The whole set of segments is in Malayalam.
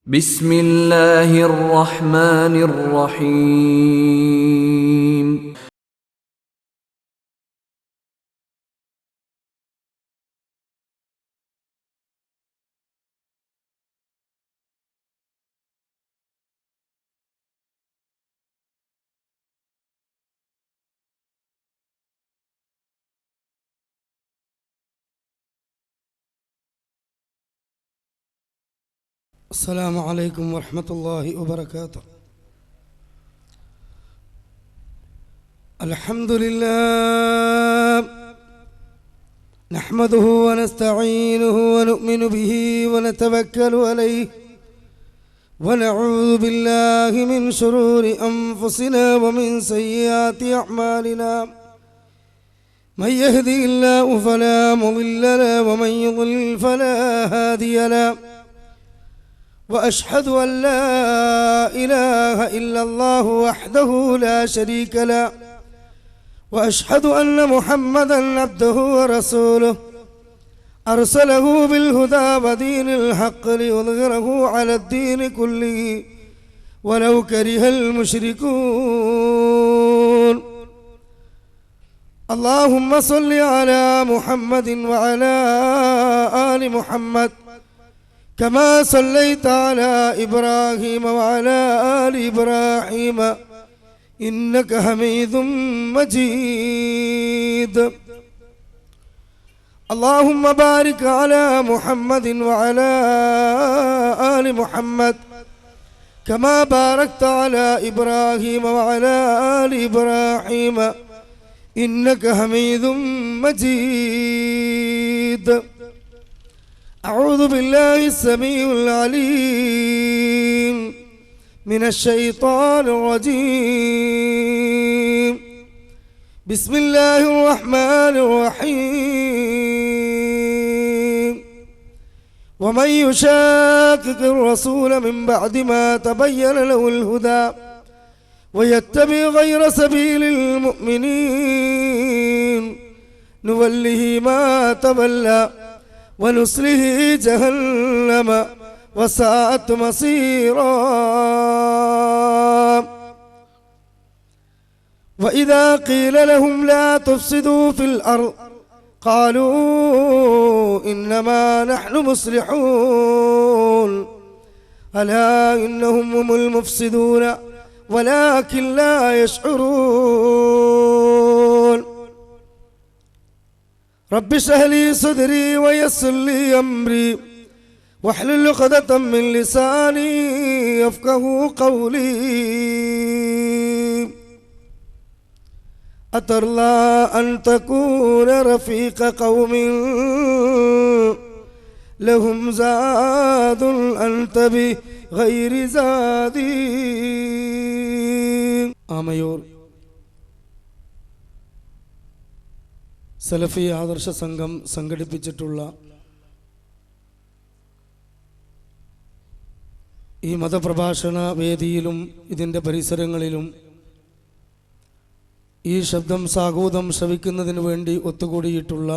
بسم الله الرحمن الرحيم السلام عليكم ورحمة الله وبركاته. الحمد لله نحمده ونستعينه ونؤمن به ونتوكل عليه ونعوذ بالله من شرور أنفسنا ومن سيئات أعمالنا من يهدي الله فلا مضل له ومن يضلل فلا هادي له وأشهد أن لا إله إلا الله وحده لا شريك له وأشهد أن محمدا عبده ورسوله أرسله بالهدى ودين الحق ليظهره على الدين كله ولو كره المشركون. اللهم صل على محمد وعلى آل محمد كما صليت على إبراهيم وعلى آل إبراهيم إنك حميد مجيد. اللهم بارك على محمد وعلى آل محمد كما باركت على إبراهيم وعلى آل إبراهيم إنك حميد مجيد. أعوذ بالله السميع العليم من الشيطان الرجيم. بسم الله الرحمن الرحيم. ومن يشاقق الرسول من بعد ما تبين له الهدى ويتبع غير سبيل المؤمنين نوله ما تولى ونصله جهنم وساءت مصيرا. وإذا قيل لهم لا تفسدوا في الأرض قالوا إنما نحن مصلحون ألا إنهم هم المفسدون ولكن لا يشعرون. رب اشرح لي صدري ويسر لي أمري واحلل عقدة من لساني يفقهوا قولي. أترضى أن تكون رفيق قوم لهم زاد أنت بغير زادي. ആമയൂർ സലഫി ആദർശ സംഘം സംഘടിപ്പിച്ചിട്ടുള്ള ഈ മതപ്രഭാഷണ വേദിയിലും ഇതിൻ്റെ പരിസരങ്ങളിലും ഈ ശബ്ദം സാഗൂതം ശ്രവിക്കുന്നതിന് വേണ്ടി ഒത്തുകൂടിയിട്ടുള്ള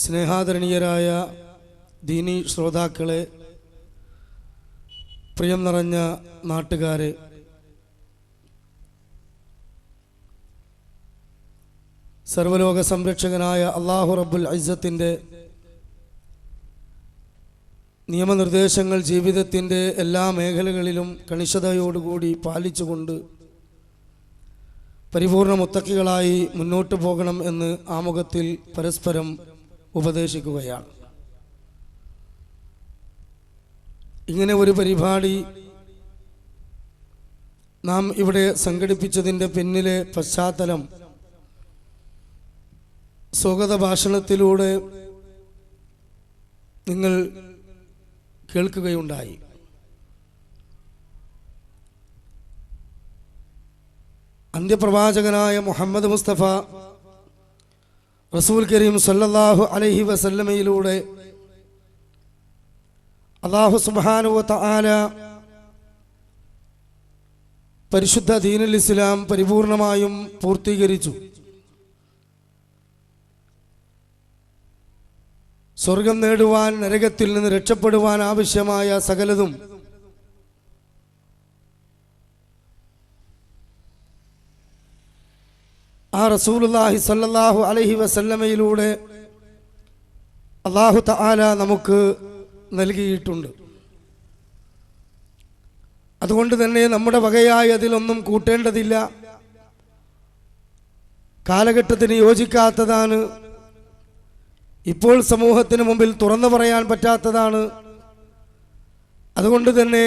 സ്നേഹാദരണീയരായ ദീനി ശ്രോതാക്കളെ, പ്രിയം നിറഞ്ഞ നാട്ടുകാരെ, സർവലോക സംരക്ഷകനായ അല്ലാഹു റബ്ബുൽ ഇസ്സത്തിൻ്റെ നിയമനിർദ്ദേശങ്ങൾ ജീവിതത്തിൻ്റെ എല്ലാ മേഖലകളിലും കണിശതയോടുകൂടി പാലിച്ചുകൊണ്ട് പരിപൂർണ മുത്തക്കികളായി മുന്നോട്ട് പോകണം എന്ന് ആമുഖത്തിൽ പരസ്പരം ഉപദേശിക്കുകയാണ്. ഇങ്ങനെ ഒരു പരിപാടി നാം ഇവിടെ സംഘടിപ്പിച്ചതിൻ്റെ പിന്നിലെ പശ്ചാത്തലം സ്വാഗത ഭാഷണത്തിലൂടെ നിങ്ങൾ കേൾക്കുകയുണ്ടായി. അന്ത്യപ്രവാചകനായ മുഹമ്മദ് മുസ്തഫ റസൂൽ കരീം സല്ലല്ലാഹു അലൈഹി വസല്ലമയിലൂടെ അല്ലാഹു സുബ്ഹാനഹു വ തആല പരിശുദ്ധ ദീനുൽ ഇസ്ലാം പരിപൂർണമായും പൂർത്തീകരിച്ചു. സ്വർഗം നേടുവാൻ, നരകത്തിൽ നിന്ന് രക്ഷപ്പെടുവാൻ ആവശ്യമായ സകലതും ആ റസൂലുള്ളാഹി സ്വല്ലല്ലാഹു അലൈഹി വസല്ലമയിലൂടെ അല്ലാഹു തആല നമുക്ക് നൽകിയിട്ടുണ്ട്. അതുകൊണ്ട് തന്നെ നമ്മുടെ വകയായി അതിലൊന്നും കൂട്ടേണ്ടതില്ല. കാലഘട്ടത്തിന് യോജിക്കാത്തതാണ്. ഇപ്പോൾ സമൂഹത്തിന് മുമ്പിൽ തുറന്നു പറയാൻ പറ്റാത്തതാണ്. അതുകൊണ്ട് തന്നെ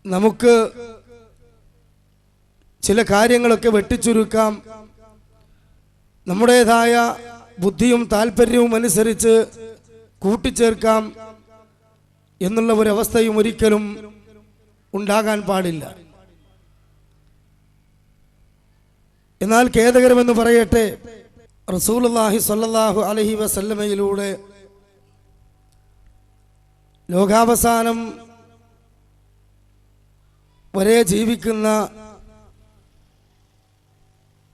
നമുക്ക് ചില കാര്യങ്ങളൊക്കെ വെട്ടിച്ചുരുക്കാം. നമ്മുടേതായ ബുദ്ധിയും താല്പര്യവും അനുസരിച്ച് കൂട്ടിച്ചേർക്കാം എന്നുള്ള ഒരവസ്ഥയും ഒരിക്കലും ഉണ്ടാകാൻ പാടില്ല. എന്നാൽ ഖേദകരമെന്ന് പറയട്ടെ, റസൂലുള്ളാഹി സ്വല്ലല്ലാഹു അലൈഹി വസല്ലമയിലൂടെ ലോകാവസാനം വരെ ജീവിക്കുന്ന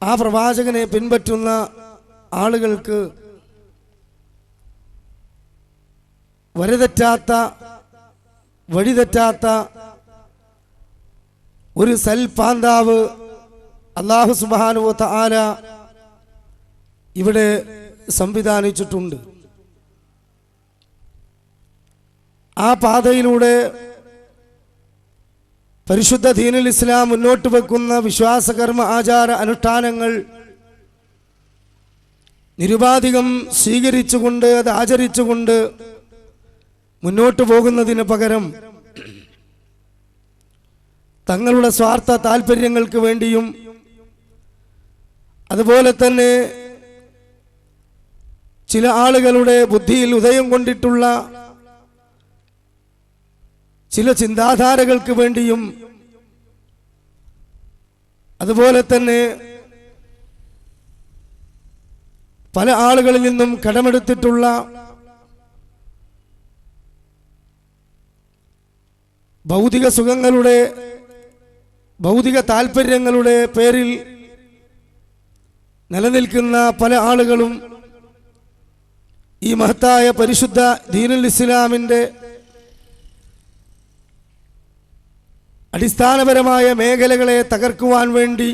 ആ പ്രവാചകനെ പിൻപറ്റുന്ന ആളുകൾക്ക് വഴിതെറ്റാത്ത ഒരു സൽപാന്താവ് അല്ലാഹു സുബ്ഹാനഹു വ തആല ഇവിടെ സംവിധാനിച്ചിട്ടുണ്ട്. ആ പാതയിലൂടെ പരിശുദ്ധ ദീനുൽ ഇസ്ലാം മുന്നോട്ട് വെക്കുന്ന വിശ്വാസകർമ്മ ആചാര അനുഷ്ഠാനങ്ങൾ നിരുപാധികം സ്വീകരിച്ചുകൊണ്ട് അത് ആചരിച്ചുകൊണ്ട് മുന്നോട്ട് പോകുന്നതിന് പകരം തങ്ങളുടെ സ്വാർത്ഥ താല്പര്യങ്ങൾക്ക് വേണ്ടിയും അതുപോലെ തന്നെ ചില ആളുകളുടെ ബുദ്ധിയിൽ ഉദയം കൊണ്ടിട്ടുള്ള ചില ചിന്താധാരകൾക്ക് വേണ്ടിയും അതുപോലെ തന്നെ പല ആളുകളിൽ നിന്നും കടമെടുത്തിട്ടുള്ള ഭൗതിക സുഖങ്ങളുടെ, ഭൗതിക താല്പര്യങ്ങളുടെ പേരിൽ നിലനിൽക്കുന്ന പല ആളുകളും ഈ മഹത്തായ പരിശുദ്ധ ദീനുൽ ഇസ്ലാമിൻ്റെ അടിസ്ഥാനപരമായ മേഖലകളെ തകർക്കുവാൻ വേണ്ടി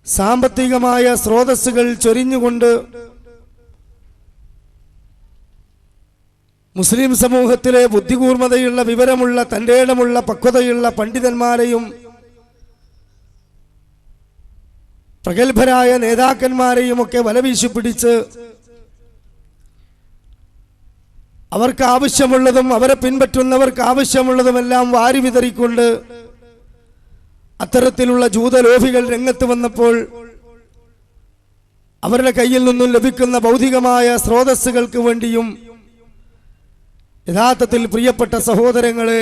സാമ്പത്തികമായ സ്രോതസ്സുകൾ ചൊരിഞ്ഞുകൊണ്ട് മുസ്ലിം സമൂഹത്തിലെ ബുദ്ധികൂർമ്മതയുള്ള, വിവരമുള്ള, തന്റേടമുള്ള, പക്വതയുള്ള പണ്ഡിതന്മാരെയും പ്രഗത്ഭരായ നേതാക്കന്മാരെയും ഒക്കെ വലവീശി പിടിച്ച് അവർക്ക് ആവശ്യമുള്ളതും അവരെ പിൻപറ്റുന്നവർക്ക് ആവശ്യമുള്ളതുമെല്ലാം വാരി വിതറിക്കൊണ്ട് അത്തരത്തിലുള്ള ജൂതലോഭികൾ രംഗത്ത് വന്നപ്പോൾ അവരുടെ കയ്യിൽ നിന്നും ലഭിക്കുന്ന ഭൗതികമായ സ്രോതസ്സുകൾക്ക് വേണ്ടിയും യഥാർത്ഥത്തിൽ പ്രിയപ്പെട്ട സഹോദരങ്ങളെ,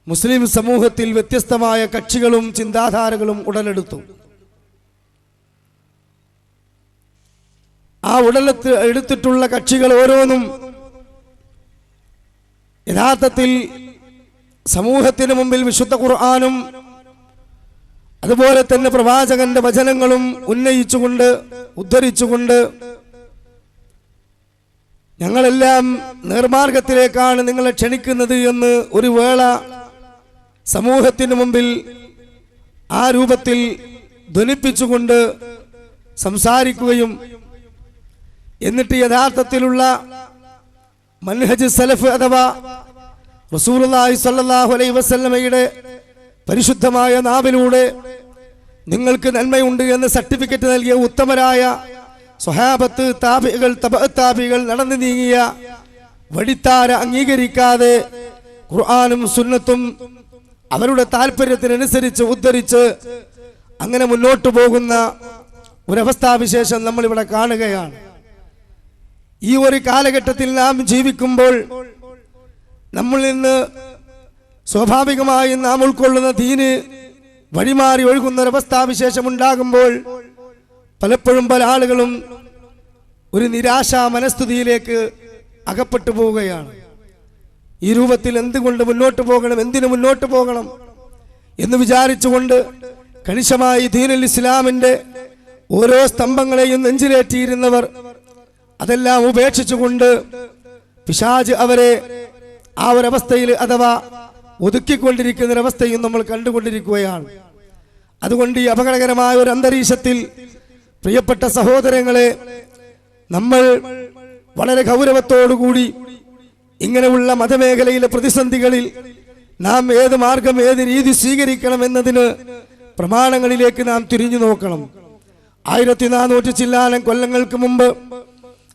മുസ്ലിം സമൂഹത്തിൽ വ്യത്യസ്തമായ കക്ഷികളും ചിന്താധാരകളും ഉടലെടുത്തു. ആ എടുത്തിട്ടുള്ള കക്ഷികൾ ഓരോന്നും യഥാർത്ഥത്തിൽ സമൂഹത്തിന് മുമ്പിൽ വിശുദ്ധ ഖുർആനും അതുപോലെ തന്നെ പ്രവാചകന്റെ വചനങ്ങളും ഉന്നയിച്ചുകൊണ്ട്, ഉദ്ധരിച്ചുകൊണ്ട് ഞങ്ങളെല്ലാം നേർമാർഗത്തിലേക്കാണ് നിങ്ങളെ ക്ഷണിക്കുന്നത് എന്ന് ഒരു വേള സമൂഹത്തിന് മുമ്പിൽ ആ രൂപത്തിൽ ധ്വനിപ്പിച്ചുകൊണ്ട് സംസാരിക്കുകയും എന്നിട്ട് യഥാർത്ഥത്തിലുള്ള മൻഹജ് സലഫ് അഥവാ റസൂലുള്ളാഹി സ്വല്ലല്ലാഹു അലൈഹി വസല്ലമയുടെ പരിശുദ്ധമായ നാവിലൂടെ നിങ്ങൾക്ക് നന്മയുണ്ട് എന്ന് സർട്ടിഫിക്കറ്റ് നൽകിയ ഉത്തമരായ സ്വഹാബത്ത്, താബികൾ, തബഅത്താബികൾ നടന്നു നീങ്ങിയ വഴിത്താര അംഗീകരിക്കാതെ ഖുർആനും സുന്നത്തും അവരുടെ താല്പര്യത്തിനനുസരിച്ച് ഉദ്ധരിച്ച് അങ്ങനെ മുന്നോട്ട് പോകുന്ന ഒരവസ്ഥാവിശേഷം നമ്മളിവിടെ കാണുകയാണ്. ഈ ഒരു കാലഘട്ടത്തിൽ നാം ജീവിക്കുമ്പോൾ നമ്മളിൽ നിന്ന് സ്വാഭാവികമായി നാം ഉൾക്കൊള്ളുന്ന ദീന് വഴിമാറി ഒഴുകുന്ന ഒരവസ്ഥാവിശേഷം ഉണ്ടാകുമ്പോൾ പലപ്പോഴും പല ആളുകളും ഒരു നിരാശാ മനസ്ഥിതിയിലേക്ക് അകപ്പെട്ടു പോവുകയാണ്. ഈ രൂപത്തിൽ എന്തുകൊണ്ട് മുന്നോട്ട് പോകണം, എന്തിനു മുന്നോട്ട് പോകണം എന്ന് വിചാരിച്ചുകൊണ്ട് കണിശമായി ദീനുൽ ഇസ്ലാമിന്റെ ഓരോ സ്തംഭങ്ങളെയും നെഞ്ചിലേറ്റിയിരുന്നവർ അതെല്ലാം ഉപേക്ഷിച്ചുകൊണ്ട് പിശാച് അവരെ ആ ഒരവസ്ഥയിൽ അഥവാ ഒതുക്കിക്കൊണ്ടിരിക്കുന്ന ഒരവസ്ഥയും നമ്മൾ കണ്ടുകൊണ്ടിരിക്കുകയാണ്. അതുകൊണ്ട് ഈ അപകടകരമായ ഒരു അന്തരീക്ഷത്തിൽ പ്രിയപ്പെട്ട സഹോദരങ്ങളെ, നമ്മൾ വളരെ ഗൗരവത്തോടുകൂടി ഇങ്ങനെയുള്ള മതമേഖലയിലെ പ്രതിസന്ധികളിൽ നാം ഏത് മാർഗം ഏത് രീതി സ്വീകരിക്കണം എന്നതിന് പ്രമാണങ്ങളിലേക്ക് നാം തിരിഞ്ഞു നോക്കണം. 1400 ചില്ലാനം കൊല്ലങ്ങൾക്ക് മുമ്പ്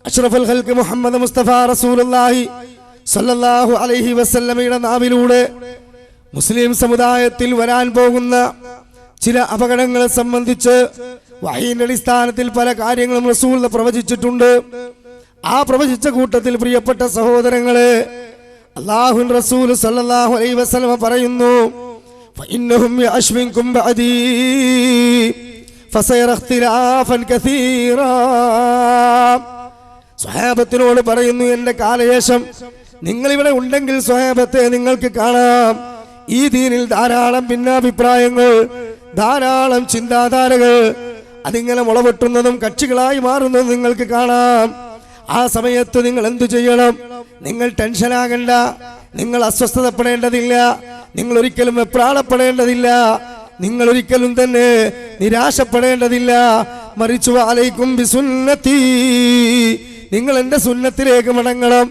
അഷ്റഫുൽ ഖൽഖ് മുഹമ്മദ് മുസ്തഫ റസൂലുള്ളാഹി സല്ലല്ലാഹു അലൈഹി വസല്ലമയുടെ നാവിലൂടെ മുസ്ലിം സമുദായത്തിൽ വരാൻ പോകുന്ന ചില അപകടങ്ങളെ സംബന്ധിച്ച് വഹീന്റെ അടിസ്ഥാനത്തിൽ പല കാര്യങ്ങളും റസൂൽ പ്രവചിച്ചിട്ടുണ്ട്. ആ പ്രവചിച്ച കൂട്ടത്തിൽ പ്രിയപ്പെട്ട സഹോദരങ്ങളെ, അല്ലാഹുവിൻ റസൂൽ സല്ലല്ലാഹു അലൈഹി വസല്ലമ പറയുന്നു, ഫഇന്നഹും യഅശ്മിൻകും ബഅദീ ഫസയറ ഇഖ്തിലാഫൻ കസീറാ. സ്വഹാബത്തിനോട് പറയുന്നു, എന്റെ കാലശേഷം നിങ്ങൾ ഇവിടെ ഉണ്ടെങ്കിൽ സ്വഹാബത്തെ നിങ്ങൾക്ക് കാണാം ഈ ദീനിൽ ധാരാളം ഭിന്നാഭിപ്രായങ്ങൾ, ധാരാളം ചിന്താധാരകൾ അതിങ്ങനെ മുളവെട്ടുന്നതും കക്ഷികളായി മാറുന്നതും നിങ്ങൾക്ക് കാണാം. ആ സമയത്ത് നിങ്ങൾ എന്തു ചെയ്യണം? നിങ്ങൾ ടെൻഷനാകണ്ട, നിങ്ങൾ അസ്വസ്ഥതപ്പെടേണ്ടതില്ല, നിങ്ങൾ ഒരിക്കലും വെപ്രാളപ്പെടേണ്ടതില്ല, നിങ്ങൾ ഒരിക്കലും തന്നെ നിരാശപ്പെടേണ്ടതില്ല. മറിച്ചു അലൈക്കും ബിസുന്നതി, നിങ്ങൾ എന്റെ സുന്നത്തിലേക്ക് മടങ്ങണം.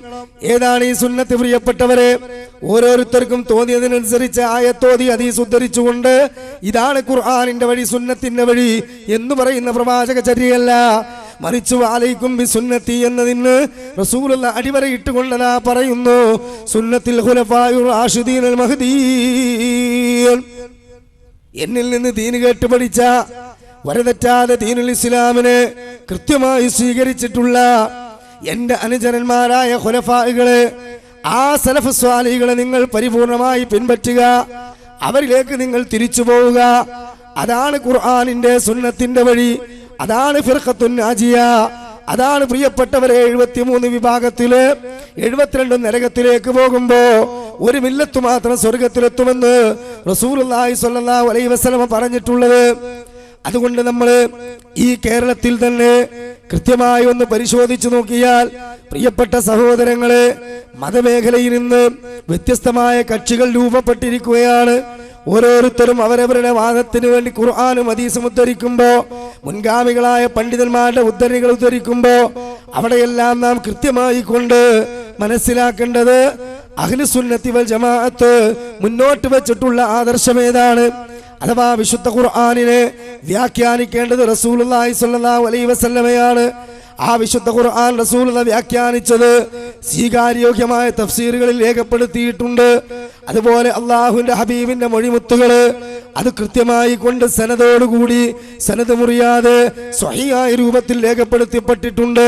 ഏതാണ് ഈ സുന്നത്ത് പ്രിയപ്പെട്ടവരെ? ഓരോരുത്തർക്കും തോന്നിയതിനനുസരിച്ച് ആയത്തോതി ഹദീസ് ഉദ്ധരിച്ചുകൊണ്ട് ഇതാണ് ഖുർആനിന്റെ വഴി, സുന്നത്തിന്റെ വഴി എന്ന് പറയുന്ന പ്രവാചക ചര്യയല്ല. മറിച്ചു അലൈക്കും ബിസുന്നതി എന്നതിന് റസൂലുള്ള അടിവരയിട്ടുകൊണ്ടതാ പറയുന്നു, സുന്നത്തിൽ ഖുലഫാഉർ റാഷിദീനുൽ മഹ്ദിയൻ. എന്നിൽ നിന്ന് ദീന് കേട്ട് പഠിച്ച, വരതെറ്റാതെ ദീനുൽ ഇസ്ലാമിനെ കൃത്യമായി സ്വീകരിച്ചിട്ടുള്ള എന്റെ അനുചരന്മാരായ ഖുലഫാഇകളെ, ആ സലഫ് സ്വാലിഹികളെ നിങ്ങൾ പരിപൂർണമായി പിൻപറ്റുക, അവരിലേക്ക് നിങ്ങൾ തിരിച്ചു പോവുക. അതാണ് ഖുർആനിന്റെ സുന്നത്തിന്റെ വഴി, അതാണ് ഫിർഖത്തുൻ നാജിയ. അതാണ് പ്രിയപ്പെട്ടവരെ 73 വിഭാഗത്തില് 72 നരകത്തിലേക്ക് പോകുമ്പോ ഒരു മില്ലത്ത് മാത്രം സ്വർഗത്തിലെത്തുമെന്ന് റസൂലുള്ളാഹി സ്വല്ലല്ലാഹു അലൈഹി വസല്ലം പറഞ്ഞിട്ടുള്ളത്. അതുകൊണ്ട് നമ്മൾ ഈ കേരളത്തിൽ തന്നെ കൃത്യമായി ഒന്ന് പരിശോധിച്ചു നോക്കിയാൽ പ്രിയപ്പെട്ട സഹോദരങ്ങളെ, മതമേഖലയിൽ നിന്ന് വ്യത്യസ്തമായ കക്ഷികൾ രൂപപ്പെട്ടിരിക്കുകയാണ്. ഓരോരുത്തരും അവരവരുടെ വാദത്തിന് വേണ്ടി ഖുർആനും ഹദീസും ഉദ്ധരിക്കുമ്പോ, മുൻഗാമികളായ പണ്ഡിതന്മാരുടെ ഉദ്ധരണികൾ ഉദ്ധരിക്കുമ്പോ, അവിടെയെല്ലാം നാം കൃത്യമായി കൊണ്ട് മനസ്സിലാക്കേണ്ടത് അഹ്ലുസുന്നത്തി വൽ ജമാഅത്ത് മുന്നോട്ട് വെച്ചിട്ടുള്ള ആദർശം ഏതാണ്? അഥവാ വിശുദ്ധ ഖുർആനിനെ വ്യാഖ്യാനിക്കേണ്ടത് റസൂലുള്ളാഹി സ്വല്ലല്ലാഹു അലൈഹി വസല്ലമയാണ്. ആ വിശുദ്ധ ഖുർആൻ റസൂലുള്ള വ്യാഖ്യാനിച്ചത് സ്വീകാര്യോഗ്യമായ തഫ്സീറുകളിൽ രേഖപ്പെടുത്തിയിട്ടുണ്ട്. അതുപോലെ അള്ളാഹുവിന്റെ ഹബീബിന്റെ മൊഴിമുത്തുകള് അത് കൃത്യമായി കൊണ്ട് സനദോടുകൂടി, സനദ് മുറിയാതെ സ്വഹീഹായ രൂപത്തിൽ രേഖപ്പെടുത്തപ്പെട്ടിട്ടുണ്ട്.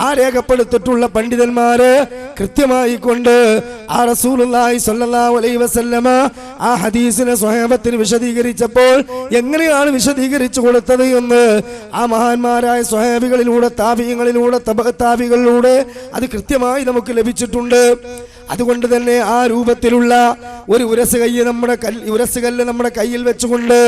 ആ രേഖപ്പെടുത്തിയിട്ടുള്ള പണ്ഡിതന്മാര് കൃത്യമായി കൊണ്ട് ആ റസൂലുള്ളാഹി സ്വല്ലല്ലാഹു അലൈഹി വസല്ലമ ആ ഹദീസിനെ സ്വഹാബത്തിന് വിശദീകരിച്ചപ്പോൾ എങ്ങനെയാണ് വിശദീകരിച്ചു കൊടുത്തത് എന്ന് ആ മഹാന്മാരായ സ്വഹാബികളിലൂടെ, താബിഈങ്ങളിലൂടെ, തബഅത്താബികളിലൂടെ അത് കൃത്യമായി നമുക്ക് ലഭിച്ചിട്ടുണ്ട്. അതുകൊണ്ട് തന്നെ ആ രൂപത്തിലുള്ള ഒരു ഉരസുകല്ല് നമ്മുടെ കയ്യിൽ വെച്ചുകൊണ്ട്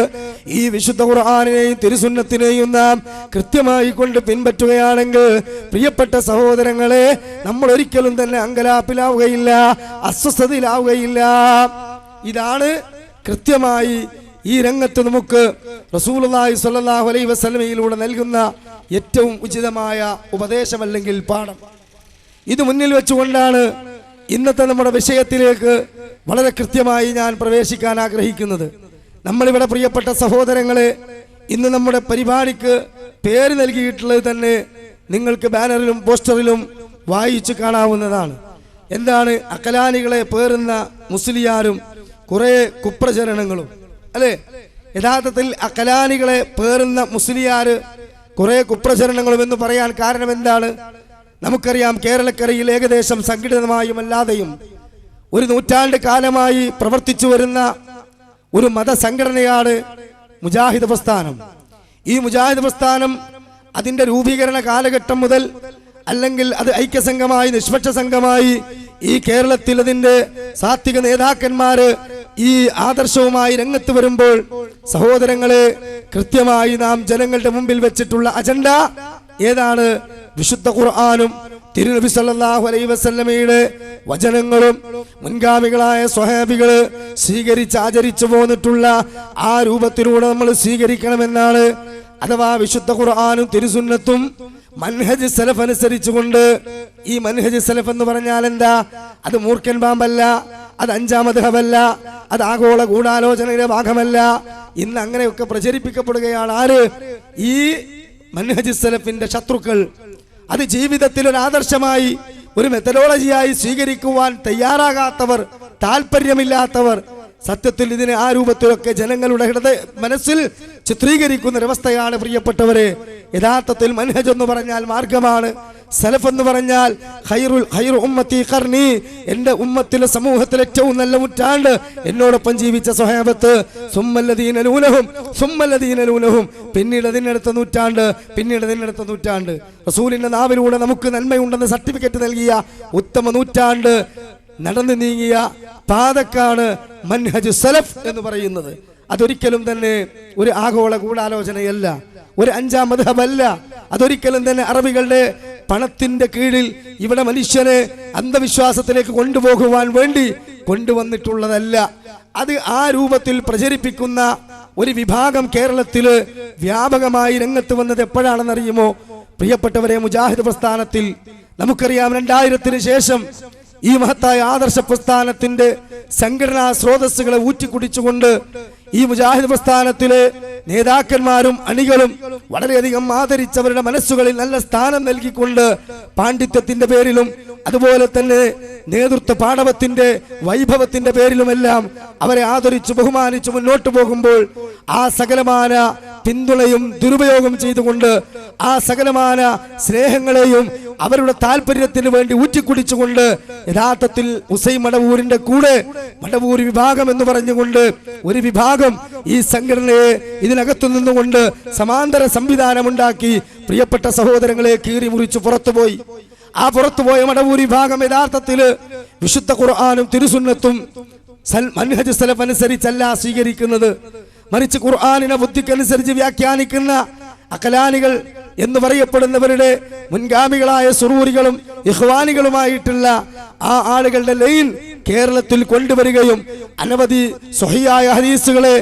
ഈ വിശുദ്ധ ഖുർആനിനെയും തിരുസുന്നത്തിനെയും നാം കൃത്യമായി കൊണ്ട് പിൻപറ്റുകയാണെങ്കിൽ പ്രിയപ്പെട്ട സഹോദരങ്ങളെ, നമ്മൾ ഒരിക്കലും തന്നെ അങ്കലാപ്പിലാവുകയില്ല, അസ്വസ്ഥതയിലാവുകയില്ല. ഇതാണ് കൃത്യമായി ഈ രംഗത്ത് നമുക്ക് റസൂലുള്ളാഹി സ്വല്ലല്ലാഹു അലൈഹി വസല്ലമയിലൂടെ നൽകുന്ന ഏറ്റവും ഉചിതമായ ഉപദേശം അല്ലെങ്കിൽ പാഠം. ഇത് മുന്നിൽ വെച്ചുകൊണ്ടാണ് ഇന്നത്തെ നമ്മുടെ വിഷയത്തിലേക്ക് വളരെ കൃത്യമായി ഞാൻ പ്രവേശിക്കാൻ ആഗ്രഹിക്കുന്നത്. നമ്മളിവിടെ പ്രിയപ്പെട്ട സഹോദരങ്ങളെ, ഇന്ന് നമ്മുടെ പരിപാടിക്ക് പേര് നൽകിയിട്ടുള്ളത് തന്നെ നിങ്ങൾക്ക് ബാനറിലും പോസ്റ്ററിലും വായിച്ചു കാണാവുന്നതാണ്. എന്താണ്? അക്കലാനികളെ പേറുന്ന മുസ്ലിയാരും കുറെ കുപ്രചരണങ്ങളും, അല്ലെ? യഥാർത്ഥത്തിൽ അക്കലാനികളെ പേറുന്ന മുസ്ലിയാര് കുറെ കുപ്രചരണങ്ങളും എന്ന് പറയാൻ കാരണം എന്താണ്? നമുക്കറിയാം, കേരളക്കരയിൽ ഏകദേശം സംഘടിതമായും അല്ലാതെയും ഒരു നൂറ്റാണ്ട് കാലമായി പ്രവർത്തിച്ചു വരുന്ന ഒരു മതസംഘടനയാണ് മുജാഹിദ് പ്രസ്ഥാനം. ഈ മുജാഹിദ് പ്രസ്ഥാനം അതിന്റെ രൂപീകരണ കാലഘട്ടം മുതൽ, അല്ലെങ്കിൽ അത് ഐക്യസംഘമായി, നിഷ്പക്ഷ സംഘമായി ഈ കേരളത്തിൽ അതിന്റെ സാത്വിക നേതാക്കന്മാര് ഈ ആദർശവുമായി രംഗത്ത് വരുമ്പോൾ സഹോദരങ്ങളെ, കൃത്യമായി നാം ജനങ്ങളുടെ മുമ്പിൽ വെച്ചിട്ടുള്ള അജണ്ട ഏതാണ്? വിശുദ്ധ ഖുർആനും തിരുനബി സല്ലല്ലാഹു അലൈഹി വസല്ലമയുടെ വചനങ്ങളും മുൻഗാമികളായ സ്വഹാബികള് സ്വീകരിച്ച് ആചരിച്ചു പോന്നിട്ടുള്ള ആ രൂപത്തിലൂടെ നമ്മൾ സ്വീകരിക്കണമെന്നാണ്. അഥവാ വിശുദ്ധ ഖുർആനും തിരുസുന്നത്തും മൻഹജ് സലഫ് അനുസരിച്ചുകൊണ്ട്. ഈ മൻഹജ് സലഫ് എന്ന് പറഞ്ഞാൽ എന്താ? അത് മൂർഖൻ പാമ്പല്ല, അത് അഞ്ചാം മദ്ഹബല്ല, അത് ആഗോള ഗൂഢാലോചനയുടെ ഭാഗമല്ല. ഇന്ന് അങ്ങനെയൊക്കെ പ്രചരിപ്പിക്കപ്പെടുകയാണ്. ആര്? ഈ മൻഹജ് സലഫിന്റെ ശത്രുക്കൾ. അത് ജീവിതത്തിൽ ഒരു ആദർശമായി, ഒരു മെത്തഡോളജിയായി സ്വീകരിക്കുവാൻ തയ്യാറാകാത്തവർ, താല്പര്യമില്ലാത്തവർ, സത്യത്തിൽ ഇതിനെ ആ രൂപത്തിലൊക്കെ ജനങ്ങളുടെ മനസ്സിൽ ചിത്രീകരിക്കുന്ന ഒരവസ്ഥയാണ് പ്രിയപ്പെട്ടവരെ. യഥാർത്ഥത്തിൽ മൻഹജ് എന്ന് പറഞ്ഞാൽ മാർഗമാണ്. സലഫ് എന്ന് പറഞ്ഞാൽ ഖൈറു ഉമ്മത്തി ഖർനി, എന്റെ ഉമ്മത്തിലെ സമൂഹത്തിലെ ഏറ്റവും നല്ല നൂറ്റാണ്ട് എന്നോടൊപ്പം ജീവിച്ച സ്വഹാബത്ത്, സുമ്മല്ലദീന ലൂനഹും, പിന്നീട് അതിനടുത്ത നൂറ്റാണ്ട്, റസൂലിന്റെ നാവിലൂടെ നമുക്ക് നന്മയുണ്ടെന്ന് സർട്ടിഫിക്കറ്റ് നൽകിയ ഉത്തമ നൂറ്റാണ്ട് നടന്നു നീങ്ങിയ പാതക്കാണ് മൻഹജ് സലഫ് എന്ന് പറയുന്നത്. അതൊരിക്കലും തന്നെ ഒരു ആഗോള ഗൂഢാലോചനയല്ല, ഒരു അഞ്ചാം മദ്ഹബല്ല. അതൊരിക്കലും തന്നെ അറബികളുടെ പണത്തിന്റെ കീഴിൽ ഇവിടെ മനുഷ്യനെ അന്ധവിശ്വാസത്തിലേക്ക് കൊണ്ടുപോകുവാൻ വേണ്ടി കൊണ്ടുവന്നിട്ടുള്ളതല്ല. അത് ആ രൂപത്തിൽ പ്രചരിപ്പിക്കുന്ന ഒരു വിഭാഗം കേരളത്തില് വ്യാപകമായി രംഗത്ത് വന്നത് എപ്പോഴാണെന്നറിയുമോ പ്രിയപ്പെട്ടവരെ? മുജാഹിദ് പ്രസ്ഥാനത്തിൽ. നമുക്കറിയാം 2000-ന് ശേഷം ഈ മഹത്തായ ആദർശ പ്രസ്ഥാനത്തിന്റെ സംഘടനാ സ്രോതസ്സുകളെ ഊറ്റിക്കുടിച്ചുകൊണ്ട് ഈ മുജാഹിദ് പ്രസ്ഥാനത്തിലെ നേതാക്കന്മാരും അണികളും വളരെയധികം ആദരിച്ചവരുടെ മനസ്സുകളിൽ നല്ല സ്ഥാനം നൽകിക്കൊണ്ട് പാണ്ഡിത്യത്തിന്റെ പേരിലും അതുപോലെ തന്നെ നേതൃത്വ പാടവത്തിന്റെ വൈഭവത്തിന്റെ പേരിലുമെല്ലാം അവരെ ആദരിച്ചു ബഹുമാനിച്ചു മുന്നോട്ട് പോകുമ്പോൾ ആ സകലമാന പിന്തുണയും ദുരുപയോഗം ചെയ്തുകൊണ്ട് ആ സകലമാന സ്നേഹങ്ങളെയും അവരുടെ താല്പര്യത്തിന് വേണ്ടി ഊറ്റിക്കുടിച്ചുകൊണ്ട് യഥാർത്ഥത്തിൽ ഹുസൈൻ മടവൂരിന്റെ കൂടെ മടവൂർ വിഭാഗം എന്ന് പറഞ്ഞുകൊണ്ട് ഒരു വിഭാഗം ഈ സംഘടനയെ ഇതിനകത്തു നിന്നുകൊണ്ട് സമാന്തര സംവിധാനമുണ്ടാക്കി പ്രിയപ്പെട്ട സഹോദരങ്ങളെ കീറി മുറിച്ച് പുറത്തുപോയി. ആ പുറത്തുപോയ മടവൂർ വിഭാഗം യഥാർത്ഥത്തിൽ വിശുദ്ധ ഖുർആനും തിരുസുന്നത്തും മൻഹജ് സലഫ് അനുസരിച്ചല്ല സ്വീകരിക്കുന്നത്, മറിച്ച് ഖുർആനിനെ ബുദ്ധിക്കനുസരിച്ച് വ്യാഖ്യാനിക്കുന്ന അഖലാനികൾ എന്ന് പറയപ്പെടുന്നവരുടെ മുൻഗാമികളായ സുറൂരികളും ഇഖ്വാനികളുമായിട്ടുള്ള ആ ആളുകളുടെ ലൈൻ കേരളത്തിൽ കൊണ്ടുവരികയും അനവധി സ്വഹീഹായ ഹദീസുകളെ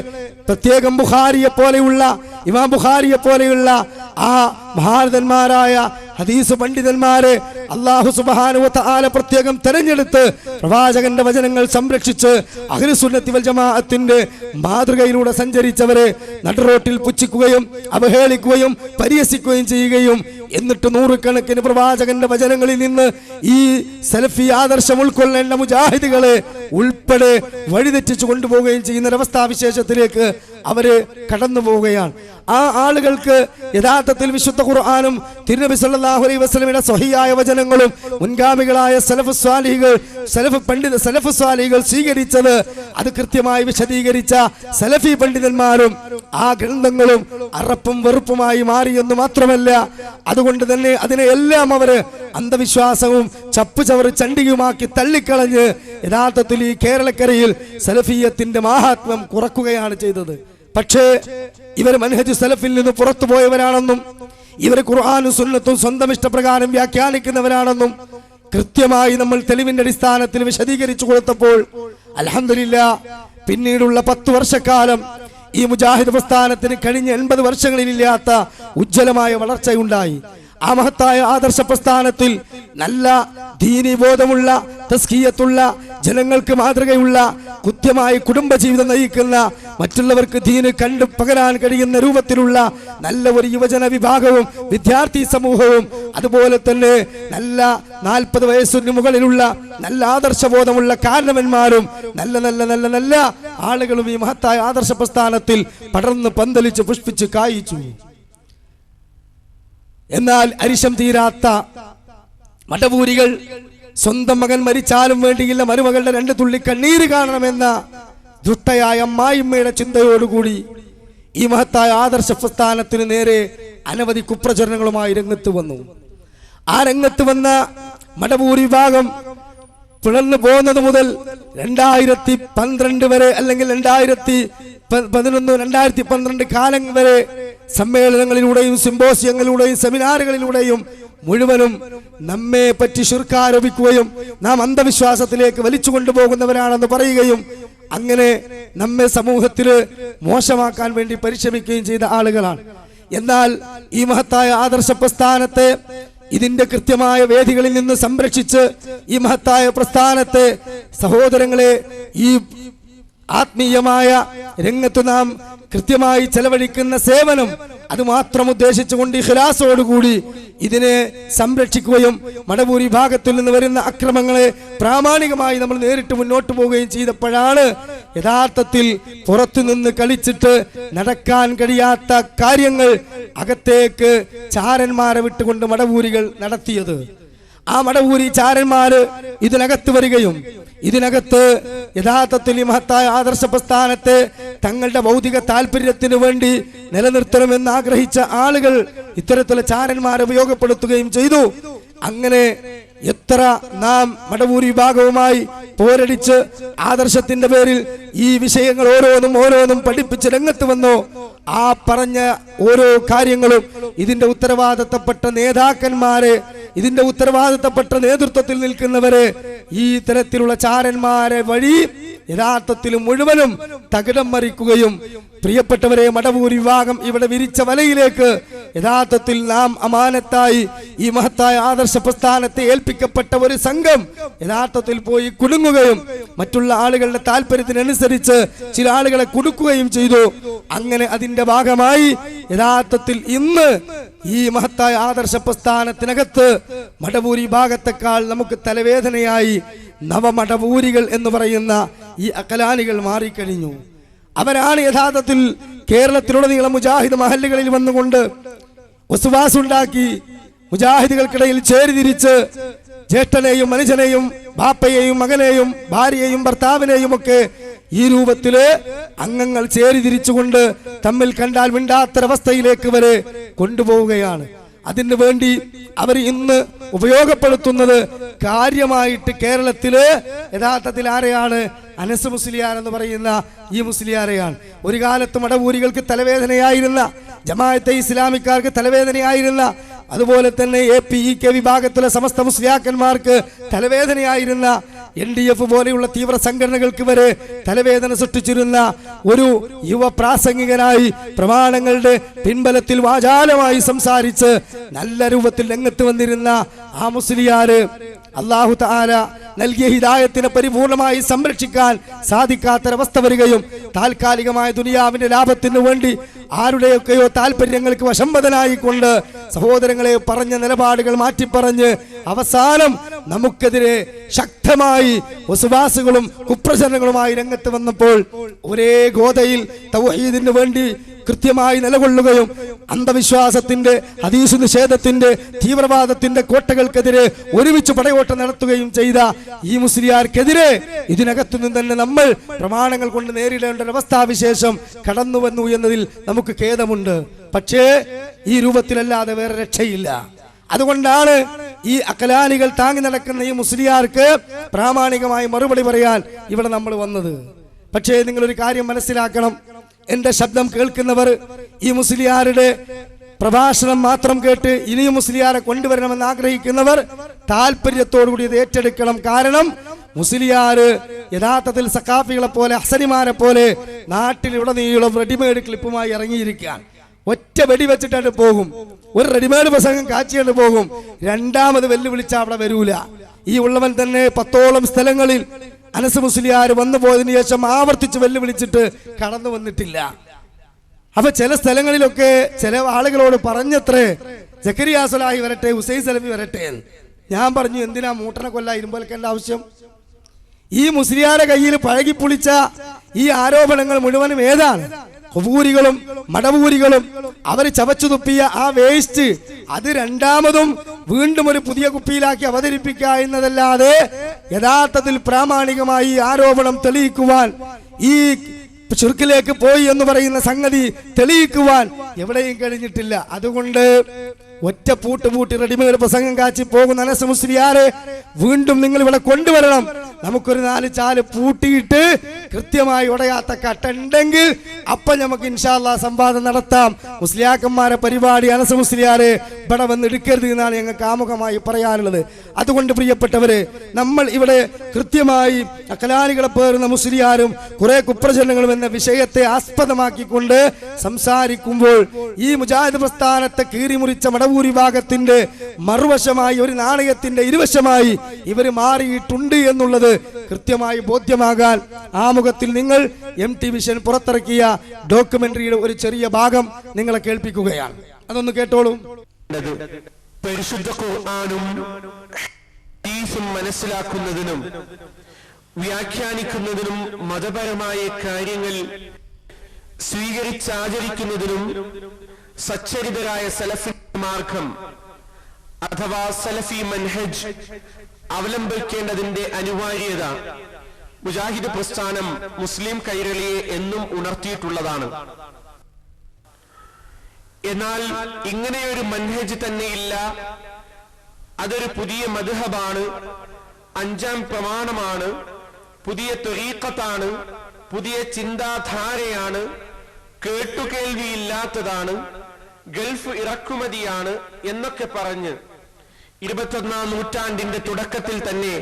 പ്രത്യേകം ബുഖാരിയെ പോലെയുള്ള ഇമാം ബുഖാരിയെ പോലെയുള്ള ആ മഹാരഥന്മാരായ ഹദീസ് പണ്ഡിതന്മാരെ അല്ലാഹു സുബ്ഹാനഹു വ തആല പ്രത്യേകം തെരഞ്ഞെടുത്ത് പ്രവാചകന്റെ വചനങ്ങൾ സംരക്ഷിച്ച് അഹ്ലു സുന്നത്തി വൽ ജമാഅത്തിന്റെ മാതൃകയിലൂടെ സഞ്ചരിച്ചവരെ നടുറോട്ടിൽ പുച്ഛിക്കുകയും അവഹേളിക്കുകയും പരിഹസിക്കുകയും ചെയ്യുകയും എന്നിട്ട് നൂറുകണക്കിന് പ്രവാചകന്റെ വചനങ്ങളിൽ നിന്ന് ഈ സലഫി ആദർശം ഉൾക്കൊള്ളേണ്ട മുജാഹിദുകളെ ഉൾപ്പെടെ വഴിതെറ്റിച്ചു കൊണ്ടുപോവുകയും ചെയ്യുന്ന ഒരവസ്ഥാവിശേഷത്തിലേക്ക് അവര് കടന്നു പോവുകയാണ്. ആ ആളുകൾക്ക് യഥാർത്ഥത്തിൽ വിശുദ്ധ ഖുർആനും തിരുനബി സല്ലല്ലാഹു അലൈഹി വസല്ലമയുടെ സ്വഹീഹായ വചനങ്ങളും മുൻഗാമികളായ സലഫ് സ്വാലിഹികൾ സ്വീകരിച്ചത് അത് കൃത്യമായി വിശദീകരിച്ച സലഫി പണ്ഡിതന്മാരും ആ ഗ്രന്ഥങ്ങളും അറപ്പും വെറുപ്പുമായി മാറിയെന്ന് മാത്രമല്ല, അതുകൊണ്ട് തന്നെ അതിനെ എല്ലാം അവര് അന്ധവിശ്വാസവും ചപ്പുചവറ് ചണ്ടിയുമാക്കി തള്ളിക്കളഞ്ഞ് യഥാർത്ഥത്തിൽ ഈ കേരളക്കരയിൽ സലഫിയത്തിന്റെ മഹാത്മ്യം കുറക്കുകയാണ് ചെയ്തത്. പക്ഷേ ഇവർ മൻഹജ് സലഫിൽ നിന്ന് പുറത്തുപോയവരാണെന്നും ഇവർ ഖുർആനും സുന്നത്തും സ്വന്തം ഇഷ്ടപ്രകാരം വ്യാഖ്യാനിക്കുന്നവരാണെന്നും കൃത്യമായി നമ്മൾ തെളിവിന്റെ അടിസ്ഥാനത്തിൽ വിശദീകരിച്ചു കൊടുത്തപ്പോൾ അൽഹംദുലില്ലാഹ് പിന്നീടുള്ള 10 വർഷക്കാലം ഈ മുജാഹിദ് പ്രസ്ഥാനത്തിന് കഴിഞ്ഞ 80 വർഷങ്ങളിലില്ലാത്ത ഉജ്ജ്വലമായ വളർച്ചയുണ്ടായി. ആ മഹത്തായ ആദർശ പ്രസ്ഥാനത്തിൽ നല്ല ദീനീബോധമുള്ള തസ്കിയത്തുള്ള ജനങ്ങൾക്ക് മാതൃകയുള്ള കൃത്യമായി കുടുംബജീവിതം നയിക്കുന്ന മറ്റുള്ളവർക്ക് ദീന് കണ്ടു പകരാൻ കഴിയുന്ന രൂപത്തിലുള്ള നല്ല ഒരു യുവജന വിഭാഗവും വിദ്യാർത്ഥി സമൂഹവും അതുപോലെ തന്നെ നല്ല 40 വയസ്സിന് മുകളിലുള്ള നല്ല ആദർശബോധമുള്ള കാരണവന്മാരും നല്ല നല്ല നല്ല നല്ല ആളുകളും ഈ മഹത്തായ ആദർശ പ്രസ്ഥാനത്തിൽ പടർന്ന് പന്തലിച്ച് പുഷ്പിച്ച് കായിച്ചു. എന്നാൽ അരിശം തീരാത്ത മടവൂരികൾ സ്വന്തം മകൻ മരിച്ചാലും വേണ്ടിയില്ല മരുമകളുടെ 2 തുള്ളി കണ്ണീര് കാണണമെന്ന ദുഷ്ടയായ അമ്മായിമ്മയുടെ ചിന്തയോടുകൂടി ഈ മഹത്തായ ആദർശ പ്രസ്ഥാനത്തിന് നേരെ അനവധി കുപ്രചരണങ്ങളുമായി രംഗത്ത് വന്നു. ആ രംഗത്ത് വന്ന മടവൂർ വിഭാഗം പിളർന്നു പോകുന്നത് മുതൽ 2012 വരെ അല്ലെങ്കിൽ 2012 കാലം വരെ സമ്മേളനങ്ങളിലൂടെയും സിംബോസിയങ്ങളിലൂടെയും സെമിനാറുകളിലൂടെയും മുഴുവനും നമ്മെ പറ്റി ശിർക്ക് ആരോപിക്കുകയും നാം അന്ധവിശ്വാസത്തിലേക്ക് വലിച്ചു കൊണ്ടുപോകുന്നവരാണെന്ന് പറയുകയും അങ്ങനെ നമ്മെ സമൂഹത്തിൽ മോശമാക്കാൻ വേണ്ടി പരിശ്രമിക്കുകയും ചെയ്ത ആളുകളാണ്. എന്നാൽ ഈ മഹത്തായ ആദർശ പ്രസ്ഥാനത്തെ ഇതിന്റെ കൃത്യമായ വേദികളിൽ നിന്ന് സംരക്ഷിച്ച് ഈ മഹത്തായ പ്രസ്ഥാനത്തെ സഹോദരങ്ങളെ ഈ ആത്മീയമായ രംഗത്ത് നാം കൃത്യമായി ചെലവഴിക്കുന്ന സേവനം അത് മാത്രം ഉദ്ദേശിച്ചുകൊണ്ട് ഇഖ്ലാസോടുകൂടി ഇതിനെ സംരക്ഷിക്കുകയും മടവൂർ വിഭാഗത്തിൽ നിന്ന് വരുന്ന അക്രമങ്ങളെ പ്രാമാണികമായി നമ്മൾ നേരിട്ട് മുന്നോട്ട് പോവുകയും ചെയ്തപ്പോഴാണ് യഥാർത്ഥത്തിൽ പുറത്തുനിന്ന് കളിച്ചിട്ട് നടക്കാൻ കഴിയാത്ത കാര്യങ്ങൾ അകത്തേക്ക് ചാരന്മാരെ വിട്ടുകൊണ്ട് മടവൂരികൾ നടത്തിയത്. ആ മടവൂരി ചാരന്മാര് ഇതിനകത്ത് വരികയും ഇതിനകത്ത് യഥാർത്ഥത്തിൽ ഈ മഹത്തായ ആദർശ പ്രസ്ഥാനത്തെ തങ്ങളുടെ ഭൗതിക താല്പര്യത്തിന് വേണ്ടി നിലനിർത്തണമെന്ന് ആഗ്രഹിച്ച ആളുകൾ ഇത്തരത്തിലുള്ള ചാരന്മാരെ ഉപയോഗപ്പെടുത്തുകയും ചെയ്തു. അങ്ങനെ എത്ര നാം മടവൂർ വിഭാഗവുമായി പോരടിച്ച് ആദർശത്തിന്റെ പേരിൽ ഈ വിഷയങ്ങൾ ഓരോന്നും പഠിപ്പിച്ച് രംഗത്ത് വന്നോ, ആ പറഞ്ഞ ഓരോ കാര്യങ്ങളും ഇതിന്റെ ഉത്തരവാദിത്തപ്പെട്ട നേതാക്കന്മാരെ, ഇതിന്റെ ഉത്തരവാദിത്തപ്പെട്ട നേതൃത്വത്തിൽ നിൽക്കുന്നവരെ ഈ തരത്തിലുള്ള ചാരന്മാരെ വഴി യഥാർത്ഥത്തിൽ മുഴുവനും തകിടം മറിക്കുകയും പ്രിയപ്പെട്ടവരെ മടവൂർ വിഭാഗം ഇവിടെ വിരിച്ച വലയിലേക്ക് യഥാർത്ഥത്തിൽ നാം അമാനത്തായി ഈ മഹത്തായ ആദർശ പ്രസ്ഥാനത്തെ ഏൽപ്പിക്കപ്പെട്ട ഒരു സംഘം യഥാർത്ഥത്തിൽ പോയി കുടുങ്ങുകയും മറ്റുള്ള ആളുകളുടെ താല്പര്യത്തിനനുസരിച്ച് ചില ആളുകളെ കുടുക്കുകയും ചെയ്തു. അങ്ങനെ അതിന്റെ ഭാഗമായി യഥാർത്ഥത്തിൽ ഇന്ന് ഈ മഹത്തായ ആദർശ പ്രസ്ഥാനത്തിനകത്ത് മടവൂർ വിഭാഗത്തെക്കാൾ നമുക്ക് തലവേദനയായി നവമടവൂരികൾ എന്ന് പറയുന്ന ഈ അക്കലാനികൾ മാറിക്കഴിഞ്ഞു. അവരാണ് യഥാർത്ഥത്തിൽ കേരളത്തിലുടനീളം മുജാഹിദ് മഹല്ലുകളിൽ വന്നുകൊണ്ട് വസ്വാസുണ്ടാക്കി മുജാഹിദുകൾക്കിടയിൽ ചേരിതിരിച്ച് ജ്യേഷ്ഠനെയും മനുഷ്യനെയും ബാപ്പയെയും മകനെയും ഭാര്യയെയും ഭർത്താവിനെയും ഒക്കെ ഈ രൂപത്തില് അംഗങ്ങൾ ചേരിതിരിച്ചുകൊണ്ട് തമ്മിൽ കണ്ടാൽ മിണ്ടാത്തൊരവസ്ഥയിലേക്ക് വരെ കൊണ്ടുപോവുകയാണ്. അതിനു വേണ്ടി അവർ ഇന്ന് ഉപയോഗപ്പെടുത്തുന്നത് കാര്യമായിട്ട് കേരളത്തില് യഥാർത്ഥത്തിൽ ആരെയാണ്? അനസ് മുസ്ലിയാർ എന്ന് പറയുന്ന ഈ മുസ്ലിയാരെയാണ്. ഒരു കാലത്ത് മടവൂരികൾക്ക് തലവേദനയായിരുന്ന, ജമാഅത്തെ ഇസ്ലാമിക്കാർക്ക് തലവേദനയായിരുന്ന, അതുപോലെ തന്നെ APEK വിഭാഗത്തിലെ സമസ്ത മുസ്ലിയാക്കന്മാർക്ക് തലവേദനയായിരുന്ന, LDF പോലെയുള്ള തീവ്ര സംഘടനകൾക്ക് വരെ തലവേദന സൃഷ്ടിച്ചിരുന്ന ഒരു യുവ പ്രാസംഗികനായി പ്രമാണങ്ങളുടെ പിൻബലത്തിൽ വാചാലമായി സംസാരിച്ച് നല്ല രൂപത്തിൽ രംഗത്ത് വന്നിരുന്ന ആ മുസ്ലിയാര് അല്ലാഹു തആല നൽകിയ ഹിദായത്തിനെ പരിപൂർണമായി സംരക്ഷിക്കാൻ സാധിക്കാത്തൊരവസ്ഥ വരികയും താൽക്കാലികമായ ദുനിയാവിന്റെ ലാഭത്തിനു വേണ്ടി ആരുടെയൊക്കെയോ താല്പര്യങ്ങൾക്ക് വശംവദനായിക്കൊണ്ട് സഹോദരങ്ങളെ പറഞ്ഞ നിലപാടുകൾ മാറ്റിപ്പറഞ്ഞ് അവസാനം നമുക്കെതിരെ ശക്തമായി വസ്വാസുകളും കുപ്രചരണങ്ങളുമായി രംഗത്ത് വന്നപ്പോൾ ഒരേ ഗോതയിൽ തൗഹീദിന് വേണ്ടി കൃത്യമായി നിലകൊള്ളുകയും അന്ധവിശ്വാസത്തിന്റെ, ഹദീസ് നിഷേധത്തിന്റെ, തീവ്രവാദത്തിന്റെ കോട്ടകൾക്കെതിരെ ഒരുമിച്ച് പടയോട്ടം നടത്തുകയും ചെയ്ത ഈ മുസ്ലിയാർക്കെതിരെ ഇതിനകത്തു നിന്ന് തന്നെ നമ്മൾ പ്രമാണങ്ങൾ കൊണ്ട് നേരിടേണ്ട ഒരവസ്ഥാവിശേഷം കടന്നു വന്നു എന്നതിൽ നമുക്ക് ഖേദമുണ്ട്. പക്ഷേ ഈ രൂപത്തിലല്ലാതെ വേറെ രക്ഷയില്ല. അതുകൊണ്ടാണ് ഈ അക്കലാനികൾ താങ്ങി നടക്കുന്ന ഈ മുസ്ലിയാർക്ക് പ്രാമാണികമായി മറുപടി പറയാൻ ഇവിടെ നമ്മൾ വന്നത്. പക്ഷേ നിങ്ങളൊരു കാര്യം മനസ്സിലാക്കണം, എന്റെ ശബ്ദം കേൾക്കുന്നവർ ഈ മുസ്ലിയാരുടെ പ്രഭാഷണം മാത്രം കേട്ട് ഇനിയും മുസ്ലിയാരെ കൊണ്ടുവരണമെന്ന് ആഗ്രഹിക്കുന്നവർ താല്പര്യത്തോടുകൂടി ഇത് ഏറ്റെടുക്കണം. കാരണം മുസ്ലിയാര് യഥാർത്ഥത്തിൽ സഖാഫികളെ പോലെ, ഹസനിമാരെ പോലെ നാട്ടിലുടനീളം റെഡിമെയ്ഡ് ക്ലിപ്പുമായി ഇറങ്ങിയിരിക്കാൻ ഒറ്റ വെടി വെച്ചിട്ടാണ് പോകും. ഒരു റെഡിമെയ്ഡ് പ്രസംഗം കാച്ചിയാണ് പോകും. രണ്ടാമത് വെല്ലുവിളിച്ചാൽ അവിടെ വരൂല. ഈ ഉള്ളവൻ തന്നെ 10ഓളം സ്ഥലങ്ങളിൽ അനസ് മുസ്ലിയാർ വന്നു പോയതിനു ശേഷം ആവർത്തിച്ച് വെല്ലുവിളിച്ചിട്ട് കടന്നു വന്നിട്ടില്ല. അപ്പൊ ചില സ്ഥലങ്ങളിലൊക്കെ ചില ആളുകളോട് പറഞ്ഞത്രേ സക്കരിയ സ്വലാഹി വരട്ടെ, ഹുസൈൻ സലഫി വരട്ടെ. ഞാൻ പറഞ്ഞു, എന്തിനാ മൂട്ടനെ കൊല്ല ഇരുമ്പോൽക്കേണ്ട ആവശ്യം? ഈ മുസ്ലിയാരെ കയ്യിൽ പഴകിപ്പൊളിച്ച ഈ ആരോപണങ്ങൾ മുഴുവനും ഏതാണ്? ഹുബൂരികളും മടവൂരികളും അവർ ചവച്ചു തുപ്പിയ ആ വേസ്റ്റ് അത് രണ്ടാമതും വീണ്ടും ഒരു പുതിയ കുപ്പിയിലാക്കി അവതരിപ്പിക്കുക എന്നതല്ലാതെ യഥാർത്ഥത്തിൽ പ്രാമാണികമായി ആരോപണം തെളിയിക്കുവാൻ, ഈ ശിർക്കിലേക്ക് പോയി എന്ന് പറയുന്ന സംഗതി തെളിയിക്കുവാൻ എവിടെയും കഴിഞ്ഞിട്ടില്ല. അതുകൊണ്ട് ഒറ്റ പൂട്ടി റെഡിമെയ്ഡ് പ്രസംഗം കാച്ചി പോകുന്ന അനസ് മുസ്ലിയാരെ വീണ്ടും നിങ്ങൾ ഇവിടെ കൊണ്ടുവരണം. നമുക്കൊരു 4 ചാല് പൂട്ടിയിട്ട് കൃത്യമായി ഉടയാത്ത കട്ടുണ്ടെങ്കിൽ അപ്പൊ നമുക്ക് ഇൻഷാ അല്ലാഹ് സംവാദം നടത്താം. മുസ്ലിയാക്കന്മാരെ പരിപാടി അനസ് മുസ്ലിയാരെ ഇവിടെ വന്ന് എടുക്കരുത് എന്നാണ് ഞങ്ങൾക്ക് ആമുഖമായി പറയാനുള്ളത്. അതുകൊണ്ട് പ്രിയപ്പെട്ടവരെ, നമ്മൾ ഇവിടെ കൃത്യമായി അഖലാനികളെ പേറുന്ന മുസ്ലിയാരും കുറെ കുപ്രചരണങ്ങളും എന്ന വിഷയത്തെ ആസ്പദമാക്കിക്കൊണ്ട് സംസാരിക്കുമ്പോൾ ഈ മുജാഹിദ് പ്രസ്ഥാനത്തെ കീറിമുറിച്ച മടവൂർ വിഭാഗത്തിന്റെ മറുവശമായി ഒരു നാണയത്തിന്റെ ഇരുവശമായി ഇവർ മാറിയിട്ടുണ്ട് എന്നുള്ളത് കൃത്യമായി ബോധ്യമാകാൻ ആമുഖത്തിൽ നിങ്ങൾ MT വിഷൻ പുറത്തിറക്കിയ ഡോക്യുമെന്ററിയുടെ ഒരു ചെറിയ ഭാഗം നിങ്ങളെ കേൾപ്പിക്കുകയാണ്. അതൊന്ന് കേട്ടോളൂ. പരിശുദ്ധ ഖുർആനും ഹദീസും മനസ്സിലാക്കുന്നതിനും വ്യാഖ്യാനിക്കുന്നതിനും മതപരമായ കാര്യങ്ങൾ സ്വീകരിച്ചാചരിക്കുന്നതിനും സച്ചരിതരായ സലഫി മാർഗം അഥവാ സലഫി മൻഹജ് അവലംബിക്കേണ്ടതിന്റെ അനിവാര്യത മുജാഹിദ് പ്രസ്ഥാനം മുസ്ലിം കൈരളിയെ എന്നും ഉണർത്തിയിട്ടുള്ളതാണ്. എന്നാൽ ഇങ്ങനെയൊരു മൻഹജ് തന്നെയില്ല, അതൊരു പുതിയ മദ്ഹബാണ്, 5ാം പ്രമാണമാണ്, പുതിയ ത്വരീഖത്താണ്, പുതിയ ചിന്താധാരയാണ്, കേട്ടുകേൾവിയില്ലാത്തതാണ്, ഗൾഫ് ഇറക്കുമതിയാണ് എന്നൊക്കെ പറഞ്ഞ് 21ാം നൂറ്റാണ്ടിന്റെ തുടക്കത്തിൽ തന്നെ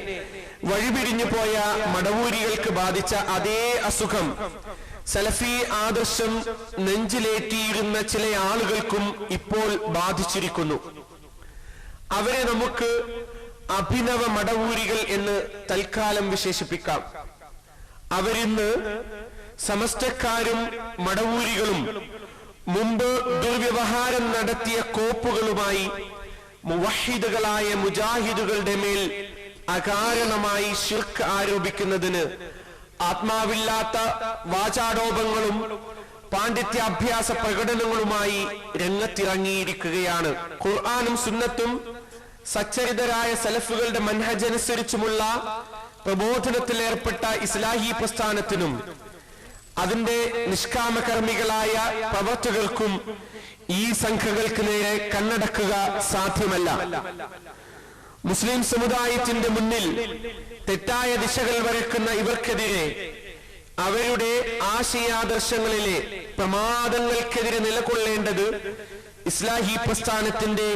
വഴിപിരിഞ്ഞു പോയ മടവൂരികൾക്ക് ബാധിച്ച അതേ അസുഖം സലഫി ആദർശം നെഞ്ചിലേറ്റിയിരുന്ന ചില ആളുകൾക്കും ഇപ്പോൾ ബാധിച്ചിരിക്കുന്നു. അവരെ നമുക്ക് അഭിനവ മടവൂരികൾ എന്ന് തൽക്കാലം വിശേഷിപ്പിക്കാം. അവരിന്ന് സമസ്തക്കാരും മടവൂരികളും മുമ്പ് ദുർവ്യവഹാരം നടത്തിയ കോപ്പുകളുമായി മുവഹിദുകളായ മുജാഹിദുകളുടെ മേൽ അകാരണമായി ശിർക്ക് ആരോപിക്കുന്നതിന് ആത്മാവില്ലാത്ത വാചാടോപങ്ങളും പാണ്ഡിത്യാഭ്യാസ പ്രകടനങ്ങളുമായി രംഗത്തിറങ്ങിയിരിക്കുകയാണ്. ഖുർആനും സുന്നത്തും സച്ചരിതരായ സലഫുകളുടെ മൻഹജ് അനുസരിച്ചുമുള്ള പ്രബോധനത്തിലേർപ്പെട്ട ഇസ്ലാഹി പ്രസ്ഥാനത്തിനും അതിന്റെ നിഷ്കാമകർമ്മികളായ പ്രവർത്തകർക്കും ഈ സംഘങ്ങൾക്ക് നേരെ കണ്ണടക്കുക സാധ്യമല്ല. മുസ്ലിം സമുദായത്തിന്റെ മുന്നിൽ തെറ്റായ ദിശകൾ വരയ്ക്കുന്ന ഇവർക്കെതിരെ അവരുടെ ആശയാദർശങ്ങളിലെ പ്രമാദങ്ങൾക്കെതിരെ നിലകൊള്ളേണ്ടത് ഇസ്ലാഹി പ്രസ്ഥാനത്തിന്റെ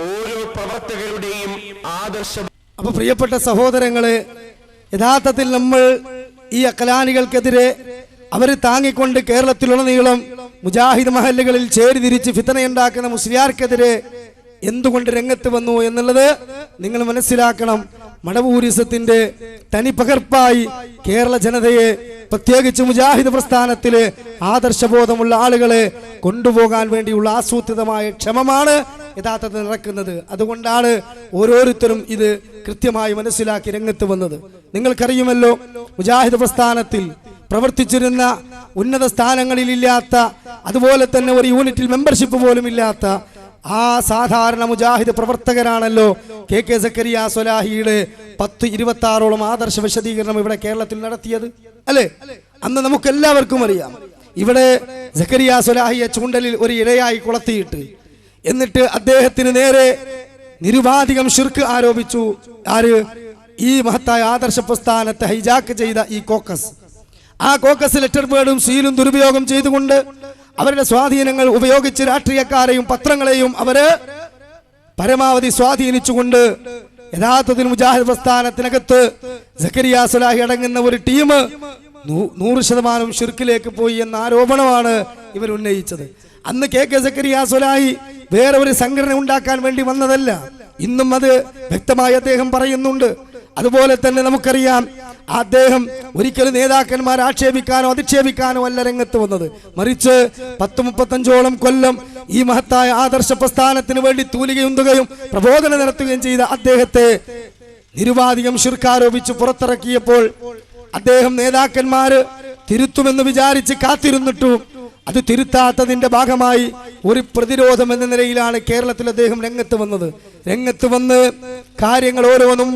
ഓരോ പ്രവർത്തകരുടെയും ആദർശം. അപ്പൊ പ്രിയപ്പെട്ട സഹോദരങ്ങളെ, യഥാർത്ഥത്തിൽ നമ്മൾ ഈ അഖലാനികൾക്കെതിരെ അവർ താങ്ങിക്കൊണ്ട് കേരളത്തിലുടനീളം മുജാഹിദ് മഹല്ലുകളിൽ ചേരിതിരിച്ച് ഫിത്നയുണ്ടാക്കുന്ന മുസ്ലിയാർക്കെതിരെ എന്തുകൊണ്ട് രംഗത്ത് വന്നു എന്നുള്ളത് നിങ്ങൾ മനസ്സിലാക്കണം. മടവൂരിസത്തിന്റെ തനിപ്പകർപ്പായി കേരള ജനതയെ, പ്രത്യേകിച്ച് മുജാഹിദ് പ്രസ്ഥാനത്തിലെ ആദർശബോധമുള്ള ആളുകളെ കൊണ്ടുപോകാൻ വേണ്ടിയുള്ള ആസൂത്രിതമായ ശ്രമമാണ് യഥാർത്ഥത്തിൽ നടക്കുന്നത്. അതുകൊണ്ടാണ് ഓരോരുത്തരും ഇത് കൃത്യമായി മനസ്സിലാക്കി രംഗത്ത് വന്നത്. നിങ്ങൾക്കറിയുമല്ലോ, മുജാഹിദ് പ്രസ്ഥാനത്തിൽ പ്രവർത്തിച്ചിരുന്ന ഉന്നത സ്ഥാനങ്ങളിലില്ലാത്ത, അതുപോലെ തന്നെ ഒരു യൂണിറ്റിൽ മെമ്പർഷിപ്പ് പോലും ഇല്ലാത്ത ആ സാധാരണ മുജാഹിദ് പ്രവർത്തകരാണല്ലോ കെ സക്കരിയ സ്വലാഹിയുടെ 10-26ഓളം ആദർശ വിശദീകരണം ഇവിടെ കേരളത്തിൽ നടത്തിയത്, അല്ലേ? അന്ന് നമുക്ക് എല്ലാവർക്കും അറിയാം. ഇവിടെ സക്കരിയ സ്വലാഹിയെ ചൂണ്ടലിൽ ഒരു ഇരയായി കൊളത്തിയിട്ട് എന്നിട്ട് അദ്ദേഹത്തിന് നേരെ നിരുപാധികം ശിർക്ക് ആരോപിച്ചു. ആര്? ഈ മഹത്തായ ആദർശ പ്രസ്ഥാനത്തെ ഹൈജാക്ക് ചെയ്ത ഈ കോക്കസ്. ആ കോക്കസ് ലെറ്റർ പേഡും സീലും ദുരുപയോഗം ചെയ്തുകൊണ്ട് അവരുടെ സ്വാധീനങ്ങൾ ഉപയോഗിച്ച് രാഷ്ട്രീയക്കാരെയും പത്രങ്ങളെയും അവര് പരമാവധി സ്വാധീനിച്ചുകൊണ്ട് യഥാർത്ഥത്തിൽ മുജാഹിദ് പ്രസ്ഥാനത്തിനകത്ത് സക്കരിയ സ്വലാഹി അടങ്ങുന്ന ഒരു ടീം 100% ശിർക്കിലേക്ക് പോയി എന്ന ആരോപണമാണ് ഇവർ ഉന്നയിച്ചത്. അന്ന് കെ സക്കരിയ സ്വലാഹി വേറെ ഒരു സംഘടന ഉണ്ടാക്കാൻ വേണ്ടി വന്നതല്ല. ഇന്നും അത് വ്യക്തമായി അദ്ദേഹം പറയുന്നുണ്ട്. അതുപോലെ തന്നെ നമുക്കറിയാം, അദ്ദേഹം ഒരിക്കലും നേതാക്കന്മാരെ ആക്ഷേപിക്കാനോ അധിക്ഷേപിക്കാനോ അല്ല രംഗത്ത് വന്നത്, മറിച്ച് 10-35ഓളം കൊല്ലം ഈ മഹത്തായ ആദർശ പ്രസ്ഥാനത്തിന് വേണ്ടി തൂലികയുന്തുകയും പ്രബോധനം നടത്തുകയും ചെയ്ത അദ്ദേഹത്തെ നിരുപാധികം ശിർക്കാരോപിച്ച് പുറത്തിറക്കിയപ്പോൾ അദ്ദേഹം നേതാക്കന്മാര് തിരുത്തുമെന്ന് വിചാരിച്ച് കാത്തിരുന്നിട്ടും അത് തിരുത്താത്തതിന്റെ ഭാഗമായി ഒരു പ്രതിരോധം എന്ന നിലയിലാണ് കേരളത്തിൽ അദ്ദേഹം രംഗത്ത് വന്ന് കാര്യങ്ങൾ ഓരോന്നും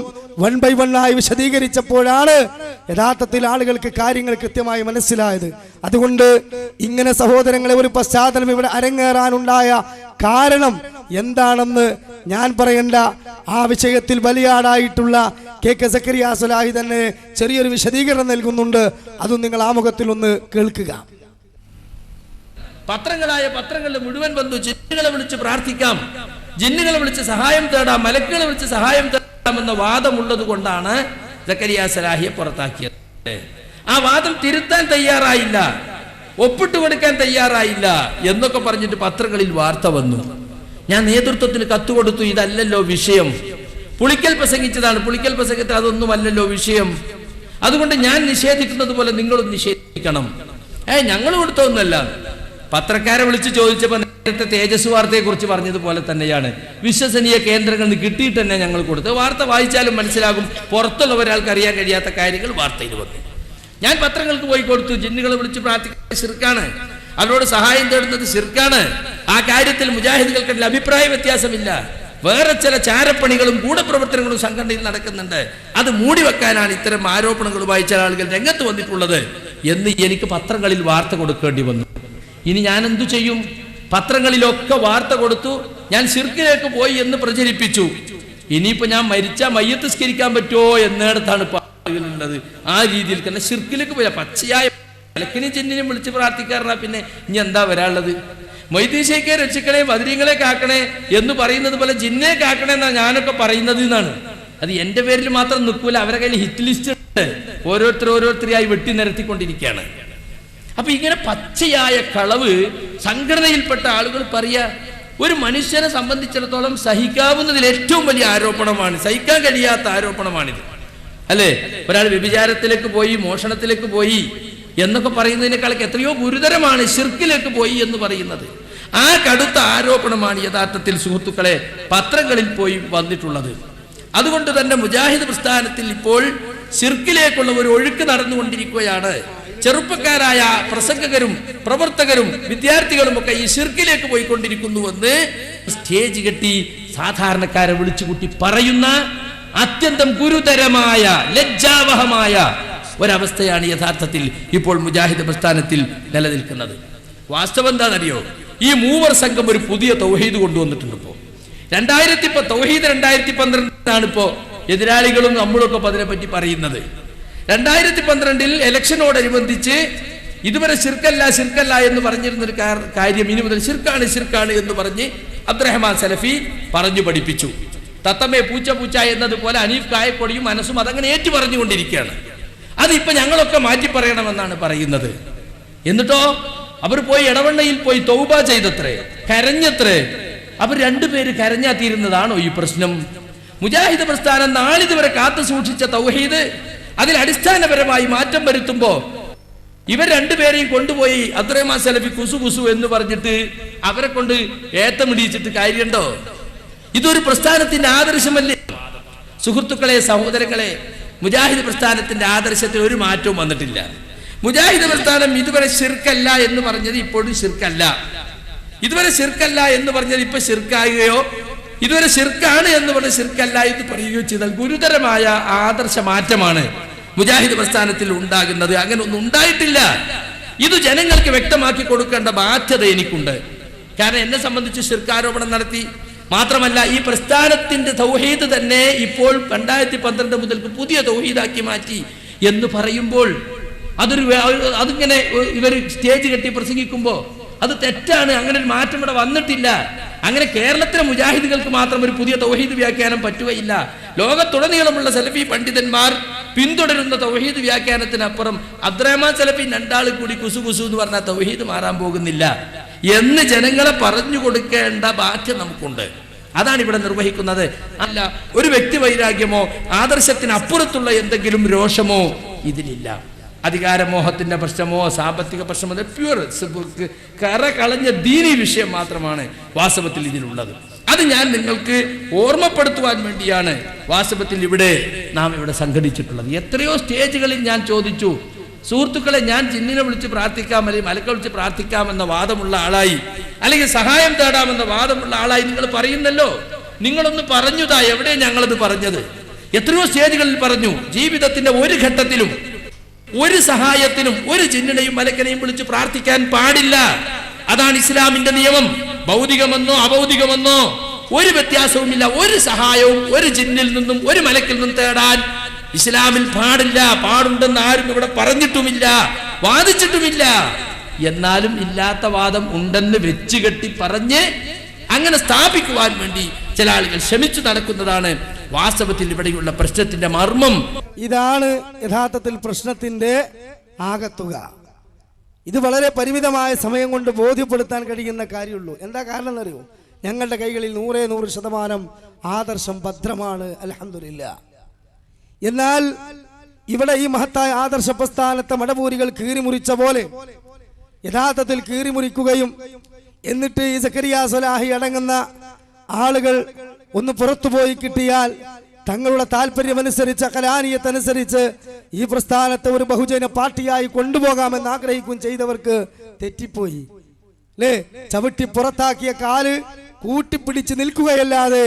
1 by 1 ആയി വിശദീകരിച്ചപ്പോഴാണ് യഥാർത്ഥത്തിൽ ആളുകൾക്ക് കാര്യങ്ങൾ കൃത്യമായി മനസ്സിലായത്. അതുകൊണ്ട് ഇങ്ങനെ സഹോദരങ്ങളെ ഒരു പശ്ചാത്തലം ഇവിടെ അരങ്ങേറാനുണ്ടായ കാരണം എന്താണെന്ന് ഞാൻ പറയേണ്ട. ആ വിഷയത്തിൽ ബലിയാടായിട്ടുള്ള കെ സക്കരിയ സ്വലാഹി തന്നെ ചെറിയൊരു വിശദീകരണം നൽകുന്നുണ്ട്. അതും നിങ്ങൾ ആമുഖത്തിൽ ഒന്ന് കേൾക്കുക. പത്രങ്ങളിൽ മുഴുവൻ വന്നു ജിന്നുകളെ വിളിച്ച് പ്രാർത്ഥിക്കാം, ജിന്നുകളെ വിളിച്ച് സഹായം തേടാം, മലക്കുകളെ വിളിച്ച് സഹായം തേടാമെന്ന വാദമുള്ളത് കൊണ്ടാണ് സക്കരിയ സ്വലാഹിയെ പുറത്താക്കിയത്. ആ വാദം തിരുത്താൻ തയ്യാറായില്ല, ഒപ്പിട്ട് കൊടുക്കാൻ തയ്യാറായില്ല എന്നൊക്കെ പറഞ്ഞിട്ട് പത്രങ്ങളിൽ വാർത്ത വന്നു. ഞാൻ നേതൃത്വത്തിന് കത്ത് കൊടുത്തു, ഇതല്ലല്ലോ വിഷയം, പുളിക്കൽ പ്രസംഗിച്ചതാണ്, പുളിക്കൽ പ്രസംഗത്തിൽ അതൊന്നുമല്ലല്ലോ വിഷയം, അതുകൊണ്ട് ഞാൻ നിഷേധിക്കുന്നത് പോലെ നിങ്ങളും നിഷേധിക്കണം. ഞങ്ങൾ കൊടുത്തൊന്നുമല്ല. പത്രക്കാരെ വിളിച്ച് ചോദിച്ചപ്പോൾ നേരത്തെ തേജസ് വാർത്തയെ കുറിച്ച് പറഞ്ഞതുപോലെ തന്നെയാണ്, വിശ്വസനീയ കേന്ദ്രങ്ങളിൽ നിന്ന് കിട്ടിയിട്ട് തന്നെ ഞങ്ങൾ കൊടുത്തത്. വാർത്ത വായിച്ചാലും മനസ്സിലാകും, പുറത്തുള്ള ഒരാൾക്ക് അറിയാൻ കഴിയാത്ത കാര്യങ്ങൾ വാർത്തയിൽ വന്നു. ഞാൻ പത്രങ്ങൾക്ക് പോയി കൊടുത്തു, ജിന്നുകളെ വിളിച്ച് പ്രാർത്ഥിക്കുന്നത് ശിർക്കാണ്, അവരോട് സഹായം തേടുന്നത് ശിർക്കാണ്. ആ കാര്യത്തിൽ മുജാഹിദുകൾക്കിടയിൽ അഭിപ്രായ വ്യത്യാസമില്ല. വേറെ ചില ചാരപ്പണികളും ഗൂഢപ്രവർത്തനങ്ങളും സംഘടനയിൽ നടക്കുന്നുണ്ട്, അത് മൂടിവെക്കാനാണ് ഇത്തരം ആരോപണങ്ങളുമായി ചില ആളുകൾ രംഗത്ത് വന്നിട്ടുള്ളത് എന്ന് എനിക്ക് പത്രങ്ങളിൽ വാർത്ത കൊടുക്കേണ്ടി വന്നു. ഇനി ഞാൻ എന്തു ചെയ്യും? പത്രങ്ങളിലൊക്കെ വാർത്ത കൊടുത്തു, ഞാൻ ശിർക്കിലേക്ക് പോയി എന്ന് പ്രചരിപ്പിച്ചു. ഇനിയിപ്പോ ഞാൻ മരിച്ചാൽ മയ്യത്ത് സ്കരിക്കാൻ പറ്റുമോ എന്നിടത്താണ് ഉള്ളത്. ആ രീതിയിൽ തന്നെ ശിർക്കിലേക്ക് പോയ പച്ചയായ മലക്കിനെ ജിന്നിനെ വിളിച്ച് പ്രാർത്ഥിക്കാറുണ്ട്. പിന്നെ ഇനി എന്താ വരാനുള്ളത്? മൊയ്തീൻ ഷേഖെ രക്ഷിക്കണേ, ബദരീങ്ങളെ കാക്കണേ എന്ന് പറയുന്നത് പോലെ ജിന്നെ കാക്കണേ എന്നാണ് ഞാനൊക്കെ പറയുന്നത് എന്നാണ്. അത് എന്റെ പേരിൽ മാത്രം നിൽക്കൂല, അവരുടെ കയ്യിൽ ഹിറ്റ് ലിസ്റ്റ് ഉണ്ട്, ഓരോരുത്തരെയായി വെട്ടി നിരത്തിക്കൊണ്ടിരിക്കുകയാണ്. അപ്പൊ ഇങ്ങനെ പച്ചയായ കളവ് സംഘടനയിൽപ്പെട്ട ആളുകൾ പറയാ. ഒരു മനുഷ്യനെ സംബന്ധിച്ചിടത്തോളം സഹിക്കാവുന്നതിൽ ഏറ്റവും വലിയ ആരോപണമാണ്, സഹിക്കാൻ കഴിയാത്ത ആരോപണമാണിത്, അല്ലേ? ഒരാൾ വ്യഭിചാരത്തിലേക്ക് പോയി, മോഷണത്തിലേക്ക് പോയി എന്നൊക്കെ പറയുന്നതിനേക്കാൾ എത്രയോ ഗുരുതരമാണ് ശിർക്കിലേക്ക് പോയി എന്ന് പറയുന്നത്. ആ കടുത്ത ആരോപണമാണ് യഥാർത്ഥത്തിൽ സുഹൃത്തുക്കളെ പത്രങ്ങളിൽ പോയി വന്നിട്ടുള്ളത്. അതുകൊണ്ട് തന്നെ മുജാഹിദ് പ്രസ്ഥാനത്തിൽ ഇപ്പോൾ ശിർക്കിലേക്കുള്ള ഒരു ഒഴുക്ക് നടന്നുകൊണ്ടിരിക്കുകയാണ്. ചെറുപ്പക്കാരായ പ്രസംഗകരും പ്രവർത്തകരും വിദ്യാർത്ഥികളും ഒക്കെ ഈ ശിർക്കിലേക്ക് പോയിക്കൊണ്ടിരിക്കുന്നുവെന്ന് സ്റ്റേജ് കെട്ടി സാധാരണക്കാരെ വിളിച്ചുകൂട്ടി പറയുന്ന അത്യന്തം ഗുരുതരമായ ലജ്ജാവഹമായ ഒരവസ്ഥയാണ് യഥാർത്ഥത്തിൽ ഇപ്പോൾ മുജാഹിദ് പ്രസ്ഥാനത്തിൽ നിലനിൽക്കുന്നത്. വാസ്തവം എന്താണെന്നറിയോ? ഈ മൂവർ സംഘം ഒരു പുതിയ തൗഹീദ് കൊണ്ടുവന്നിട്ടുണ്ട്. ഇപ്പോ തൗഹീദ് 2012 ഇപ്പോ എതിരാളികളും നമ്മളൊക്കെ അതിനെപ്പറ്റി പറയുന്നത്. 2012 ഇലക്ഷനോടനുബന്ധിച്ച് ഇതുവരെ ശിർക്കല്ല എന്ന് പറഞ്ഞിരുന്നൊരു കാര്യം ഇനി മുതൽ ശിർക്കാണ് എന്ന് പറഞ്ഞ് അബ്ദുറഹ്മാൻ സലഫി പറഞ്ഞു പഠിപ്പിച്ചു. തത്തമ്മേ പൂച്ച എന്നതുപോലെ അനീഫ് കായക്കൊടിയും മനസ്സും അതങ്ങനെ ഏറ്റു പറഞ്ഞുകൊണ്ടിരിക്കുകയാണ്. അതിപ്പോ ഞങ്ങളൊക്കെ മാറ്റി പറയണമെന്നാണ് പറയുന്നത്. എന്നിട്ടോ അവർ പോയി ഇടവണ്ണയിൽ പോയി തൗബ ചെയ്തത്രേ, കരഞ്ഞത്രേ. അവർ രണ്ടുപേര് കരഞ്ഞാ തീരുന്നതാണോ ഈ പ്രശ്നം? മുജാഹിദ് പ്രസ്ഥാനം നാളിതുവരെ കാത്തു സൂക്ഷിച്ച തൗഹീദ് അതിൽ അടിസ്ഥാനപരമായി മാറ്റം വരുത്തുമ്പോ ഇവർ രണ്ടുപേരെയും കൊണ്ടുപോയി അബ്ദുറഹ്മാൻ സലഫി കുസു എന്ന് പറഞ്ഞിട്ട് അവരെ കൊണ്ട് ഏത്തമിടിച്ചിട്ട് കാര്യമുണ്ടോ? ഇതൊരു പ്രസ്ഥാനത്തിന്റെ ആദർശമല്ലേ? സുഹൃത്തുക്കളെ, സഹോദരങ്ങളെ, മുജാഹിദ് പ്രസ്ഥാനത്തിന്റെ ആദർശത്തിൽ ഒരു മാറ്റവും വന്നിട്ടില്ല. മുജാഹിദ് പ്രസ്ഥാനം ഇതുവരെ ശിർക്കല്ല എന്ന് പറഞ്ഞത് ഇപ്പോഴും ശിർക്കല്ല, ഇതുവരെ ശിർക്കല്ല എന്ന് പറഞ്ഞത് ഇപ്പൊ ശിർക്കാകുകയോ ഇതുവരെ ശിർക്കാണ് എന്ന് പറഞ്ഞ ശിർക്കല്ല എന്ന് പറയുകയോ ചെയ്താൽ ഗുരുതരമായ ആദർശ മാറ്റമാണ് മുജാഹിദ് പ്രസ്ഥാനത്തിൽ ഉണ്ടാകുന്നത്. അങ്ങനെ ഒന്നും ഉണ്ടായിട്ടില്ല. ഇത് ജനങ്ങൾക്ക് വ്യക്തമാക്കി കൊടുക്കേണ്ട ബാധ്യത എനിക്കുണ്ട്. കാരണം എന്നെ സംബന്ധിച്ച് ശിർക്കാരോപണം നടത്തി മാത്രമല്ല, ഈ പ്രസ്ഥാനത്തിന്റെ തൗഹീദ് തന്നെ ഇപ്പോൾ 2012 മുതൽ പുതിയ തൗഹീദാക്കി മാറ്റി എന്ന് പറയുമ്പോൾ അതിങ്ങനെ ഇവർ സ്റ്റേജ് കെട്ടി പ്രസംഗിക്കുമ്പോൾ അത് തെറ്റാണ്. അങ്ങനെ ഒരു മാറ്റം ഇവിടെ വന്നിട്ടില്ല. അങ്ങനെ കേരളത്തിലെ മുജാഹിദുകൾക്ക് മാത്രം ഒരു പുതിയ തൗഹീദ് വ്യാഖ്യാനം പറ്റുകയില്ല. ലോകത്തുടനീളമുള്ള സലഫി പണ്ഡിതന്മാർ പിന്തുടരുന്ന തൗഹീദ് വ്യാഖ്യാനത്തിനപ്പുറം അബ്ദുറഹ്മാൻ സലഫി രണ്ടാൾ കൂടി കുസു എന്ന് പറഞ്ഞാൽ തൗഹീദ് മാറാൻ പോകുന്നില്ല എന്ന് ജനങ്ങളെ പറഞ്ഞു കൊടുക്കേണ്ട ബാധ്യത നമുക്കുണ്ട്. അതാണ് ഇവിടെ നിർവഹിക്കുന്നത്. അല്ല ഒരു വ്യക്തി വൈരാഗ്യമോ ആദർശത്തിന് അപ്പുറത്തുള്ള എന്തെങ്കിലും രോഷമോ ഇതിലില്ല. അധികാരമോഹത്തിന്റെ പ്രശ്നമോ സാമ്പത്തിക പ്രശ്നമോ പ്യൂർ കറ കളഞ്ഞ ദീനി വിഷയം മാത്രമാണ് വാസ്തവത്തിൽ ഇതിലുള്ളത്. അത് ഞാൻ നിങ്ങൾക്ക് ഓർമ്മപ്പെടുത്തുവാൻ വേണ്ടിയാണ് വാസ്തവത്തിൽ നാം ഇവിടെ സംഘടിച്ചിട്ടുള്ളത്. എത്രയോ സ്റ്റേജുകളിൽ ഞാൻ ചോദിച്ചു, സുഹൃത്തുക്കളെ, ഞാൻ ജിന്നിനെ വിളിച്ച് പ്രാർത്ഥിക്കാം അല്ലെങ്കിൽ മലക്കളെ വിളിച്ച് പ്രാർത്ഥിക്കാമെന്ന വാദമുള്ള ആളായി, അല്ലെങ്കിൽ സഹായം തേടാമെന്ന വാദമുള്ള ആളായി നിങ്ങൾ പറയുന്നല്ലോ. നിങ്ങളൊന്ന് പറഞ്ഞുതാ, എവിടെ ഞങ്ങളത് പറഞ്ഞത്? എത്രയോ സ്റ്റേജുകളിൽ പറഞ്ഞു. ജീവിതത്തിന്റെ ഒരു ഘട്ടത്തിലും ഒരു സഹായത്തിനും ഒരു ജിന്നിനെയും മലക്കനെയും വിളിച്ച് പ്രാർത്ഥിക്കാൻ പാടില്ല. അതാണ് ഇസ്ലാമിന്റെ നിയമം. ഭൗതികമെന്നോ അഭൗതികമെന്നോ ഒരു വ്യത്യാസവുമില്ല. ഒരു സഹായവും ഒരു ജിന്നിൽ നിന്നും ഒരു മലക്കിൽ നിന്നും തേടാൻ ഇസ്ലാമിൽ പാടില്ല. പാടുണ്ടെന്ന് ആരും ഇവിടെ പറഞ്ഞിട്ടുമില്ല, വാദിച്ചിട്ടുമില്ല. എന്നാലും ഇല്ലാത്ത വാദം ഉണ്ടെന്ന് വെച്ച് കെട്ടി പറഞ്ഞ് അങ്ങനെ സ്ഥാപിക്കുവാൻ വേണ്ടി ചില ആളുകൾ ശ്രമിച്ചു നടക്കുന്നതാണ് വാസ്തവത്തിൽ ഇവിടെയുള്ള പ്രശ്നത്തിന്റെ മർമ്മം. ഇതാണ് യഥാർത്ഥത്തിൽ പ്രശ്നത്തിന്റെ ആകത്തുക. ഇത് വളരെ പരിമിതമായ സമയം കൊണ്ട് ബോധ്യപ്പെടുത്താൻ കഴിയുന്ന കാര്യമുള്ളൂ. എന്താ കാരണം എന്നറിയോ? ഞങ്ങളുടെ കൈകളിൽ 100% ആദർശം ഭദ്രമാണ്, അൽഹംദുലില്ലാ. എന്നാൽ ഇവിടെ ഈ മഹത്തായ ആദർശ പ്രസ്ഥാനത്തെ മടപൂരികൾ കീറിമുറിച്ച പോലെ യഥാർത്ഥത്തിൽ കീറിമുറിക്കുകയും എന്നിട്ട് ഈ സക്കരിയ സ്വലാഹി അടങ്ങുന്ന ആളുകൾ ഒന്ന് പുറത്തുപോയി കിട്ടിയാൽ തങ്ങളുടെ താല്പര്യമനുസരിച്ച് കലാനീയത്തനുസരിച്ച് ഈ പ്രസ്ഥാനത്തെ ഒരു ബഹുജന പാർട്ടിയായി കൊണ്ടുപോകാമെന്ന് ആഗ്രഹിക്കുകയും ചെയ്തവർക്ക് തെറ്റിപ്പോയി അല്ലേ? ചവിട്ടി പുറത്താക്കിയ കാല് കൂട്ടിപ്പിടിച്ച് നിൽക്കുകയല്ലാതെ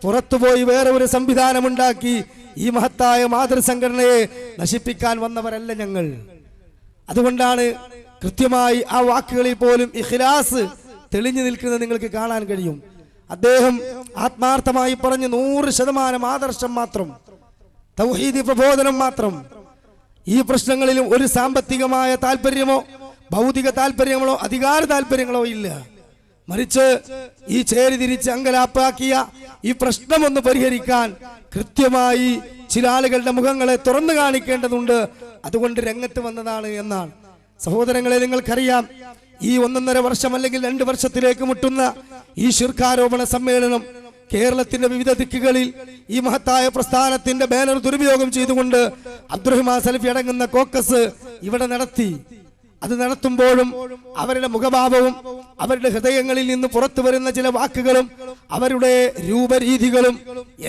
പുറത്തുപോയി വേറെ ഒരു സംവിധാനമുണ്ടാക്കി ഈ മഹത്തായ മാതൃസംഘടനയെ നശിപ്പിക്കാൻ വന്നവരല്ല ഞങ്ങൾ. അതുകൊണ്ടാണ് കൃത്യമായി ആ വാക്കുകളിൽ പോലും ഇഖ്ലാസ് തെളിഞ്ഞു നിൽക്കുന്നത് നിങ്ങൾക്ക് കാണാൻ കഴിയും. അദ്ദേഹം ആത്മാർത്ഥമായി പറഞ്ഞു 100% ആദർശം മാത്രം, തൗഹീദി പ്രബോധനം മാത്രം. ഈ പ്രശ്നങ്ങളിലും ഒരു സാമ്പത്തികമായ താല്പര്യമോ ഭൗതിക താല്പര്യങ്ങളോ അധികാര താല്പര്യങ്ങളോ ഇല്ല. മറിച്ച് ഈ ചേരി തിരിച്ച് അങ്കലാപ്പാക്കിയ ഈ പ്രശ്നമൊന്ന് പരിഹരിക്കാൻ കൃത്യമായി ചില ആളുകളുടെ മുഖങ്ങളെ തുറന്നു കാണിക്കേണ്ടതുണ്ട്. അതുകൊണ്ട് രംഗത്ത് വന്നതാണ് എന്നാണ്. സഹോദരങ്ങളെ, നിങ്ങൾക്കറിയാം, ഈ 1.5 വർഷം അല്ലെങ്കിൽ 2 വർഷത്തിലേക്ക് മുട്ടുന്ന ഈ ശിർക്കാരോപണ സമ്മേളനം കേരളത്തിന്റെ വിവിധ ദിക്കുകളിൽ ഈ മഹത്തായ പ്രസ്ഥാനത്തിന്റെ ബാനർ ദുരുപയോഗം ചെയ്തുകൊണ്ട് അബ്ദുറഹ്മാൻ സലഫി അടങ്ങുന്ന കോക്കസ് ഇവിടെ നടത്തി. അത് നടത്തുമ്പോഴും അവരുടെ മുഖഭാവവും അവരുടെ ഹൃദയങ്ങളിൽ നിന്ന് പുറത്തു വരുന്ന ചില വാക്കുകളും അവരുടെ രൂപരീതികളും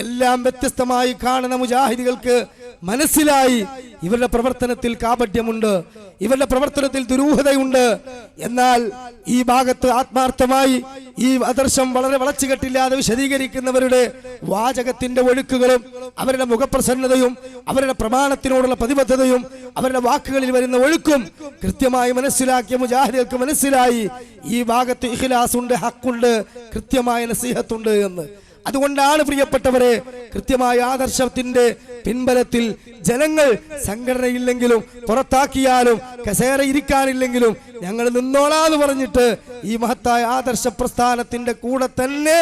എല്ലാം വ്യത്യസ്തമായി കാണുന്ന മുജാഹിദികൾക്ക് മനസ്സിലായി ഇവരുടെ പ്രവർത്തനത്തിൽ കാപട്യമുണ്ട്, ഇവരുടെ പ്രവർത്തനത്തിൽ ദുരൂഹതയുണ്ട്. എന്നാൽ ഈ ഭാഗത്ത് ആത്മാർത്ഥമായി ഈ ആദർശം വളരെ വളച്ചുകെട്ടില്ലാതെ വിശദീകരിക്കുന്നവരുടെ വാചകത്തിന്റെ ഒഴുക്കുകളും അവരുടെ മുഖപ്രസന്നതയും അവരുടെ പ്രമാണത്തിനോടുള്ള പ്രതിബദ്ധതയും അവരുടെ വാക്കുകളിൽ വരുന്ന ഒഴുക്കും കൃത്യമായി മനസ്സിലാക്കിയ മുജാഹിദുകൾക്ക് മനസ്സിലായി ഈ ഭാഗത്ത് ഇഖ്ലാസ് ഉണ്ട്, ഹക്കുണ്ട്, കൃത്യമായ നസീഹത്തുണ്ട് എന്ന്. അതുകൊണ്ടാണ് പ്രിയപ്പെട്ടവരെ, കൃത്യമായ ആദർശത്തിന്റെ പിൻബലത്തിൽ ജനങ്ങൾ സംഘടനയില്ലെങ്കിലും പുറത്താക്കിയാലും കസേര ഇരിക്കാനില്ലെങ്കിലും ഞങ്ങൾ നിന്നോളാന്ന് പറഞ്ഞിട്ട് ഈ മഹത്തായ ആദർശ പ്രസ്ഥാനത്തിന്റെ കൂടെ തന്നെ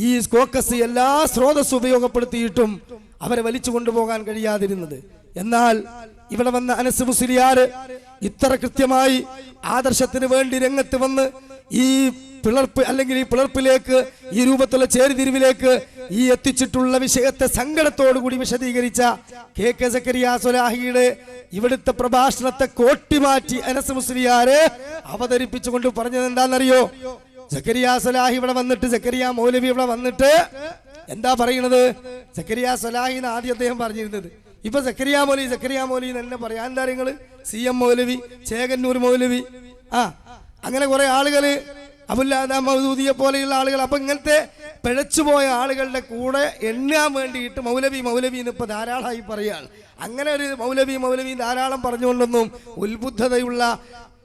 ഈ കോക്കസ് എല്ലാ സ്രോതസ് ഉപയോഗപ്പെടുത്തിയിട്ടും അവരെ വലിച്ചു കൊണ്ടുപോകാൻ കഴിയാതിരുന്നത്. എന്നാൽ ഇവിടെ വന്ന അനസ് മുസ്ലിയാർ ഇത്ര കൃത്യമായി ആദർശത്തിന് വേണ്ടി രംഗത്ത് വന്ന് ഈ പിളർപ്പ് അല്ലെങ്കിൽ ഈ പിളർപ്പിലേക്ക് ഈ രൂപത്തിലുള്ള ചേരിതിരിവിലേക്ക് ഈ എത്തിച്ചിട്ടുള്ള വിഷയത്തെ സങ്കടത്തോടുകൂടി വിശദീകരിച്ച കെ സക്കരിയ സ്വലാഹിയുടെ ഇവിടുത്തെ പ്രഭാഷണത്തെ കോട്ടിമാറ്റി അനസ് മുസ്ലിയാരെ അവതരിപ്പിച്ചുകൊണ്ട് പറഞ്ഞത് എന്താണെന്നറിയോ? സക്കരിയ സ്വലാഹി ഇവിടെ വന്നിട്ട്, സക്കരിയ മൗലവി ഇവിടെ വന്നിട്ട് എന്താ പറയുന്നത്? സക്കരിയ സ്വലാഹി എന്ന് ആദ്യം അദ്ദേഹം പറഞ്ഞിരുന്നത്. ഇപ്പൊ സക്കരിയ മൗലവി തന്നെ പറയാൻ. എന്താ നിങ്ങള് CM മൗലവി, ചേകന്നൂർ മൗലവി, അങ്ങനെ കുറെ ആളുകള്, അബുല്ലാദ മൗദൂദിയെ പോലെയുള്ള ആളുകൾ. അപ്പൊ ഇങ്ങനത്തെ പിഴച്ചുപോയ ആളുകളുടെ കൂടെ എണ്ണാൻ വേണ്ടിയിട്ട് മൗലവി എന്ന് ഇപ്പൊ ധാരാളമായി പറയാണ്. അങ്ങനെ ഒരു മൗലവി ധാരാളം പറഞ്ഞുകൊണ്ടൊന്നും ഉത്ബുദ്ധതയുള്ള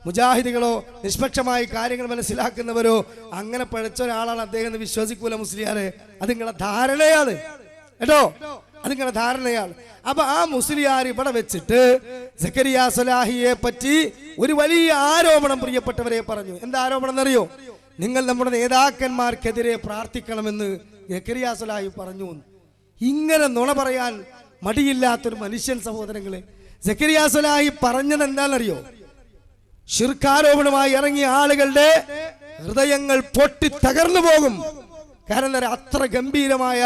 മുജാഹിദികളോ നിഷ്പക്ഷമായി കാര്യങ്ങൾ മനസ്സിലാക്കുന്നവരോ അങ്ങനെ പിഴച്ച ഒരാളാണ് അദ്ദേഹം എന്ന് വിശ്വസിക്കൂല മുസ്ലിയാരെ. അത് നിങ്ങളെ ധാരണയാണ് കേട്ടോ, അത് നിങ്ങളുടെ ധാരണയാണ്. അപ്പൊ ആ മുസ്ലിയാർ ഇവിടെ വെച്ചിട്ട് സക്കരിയ സ്വലാഹിയെ പറ്റി ഒരു വലിയ ആരോപണം പ്രിയപ്പെട്ടവരെ പറഞ്ഞു. എന്താ ആരോപണം എന്നറിയോ? നിങ്ങൾ നമ്മുടെ നേതാക്കന്മാർക്കെതിരെ പ്രാർത്ഥിക്കണമെന്ന് സക്കരിയ സ്വലാഹി പറഞ്ഞു. ഇങ്ങനെ നുണ പറയാൻ മടിയില്ലാത്തൊരു മനുഷ്യൻ സഹോദരങ്ങളെ. സക്കരിയ സ്വലാഹി പറഞ്ഞത് എന്താണെന്നറിയോ? ശിർക്കാരോപണമായി ഇറങ്ങിയ ആളുകളുടെ ഹൃദയങ്ങൾ പൊട്ടി തകർന്നു പോകും. കാരണം എന്താ, അത്ര ഗംഭീരമായ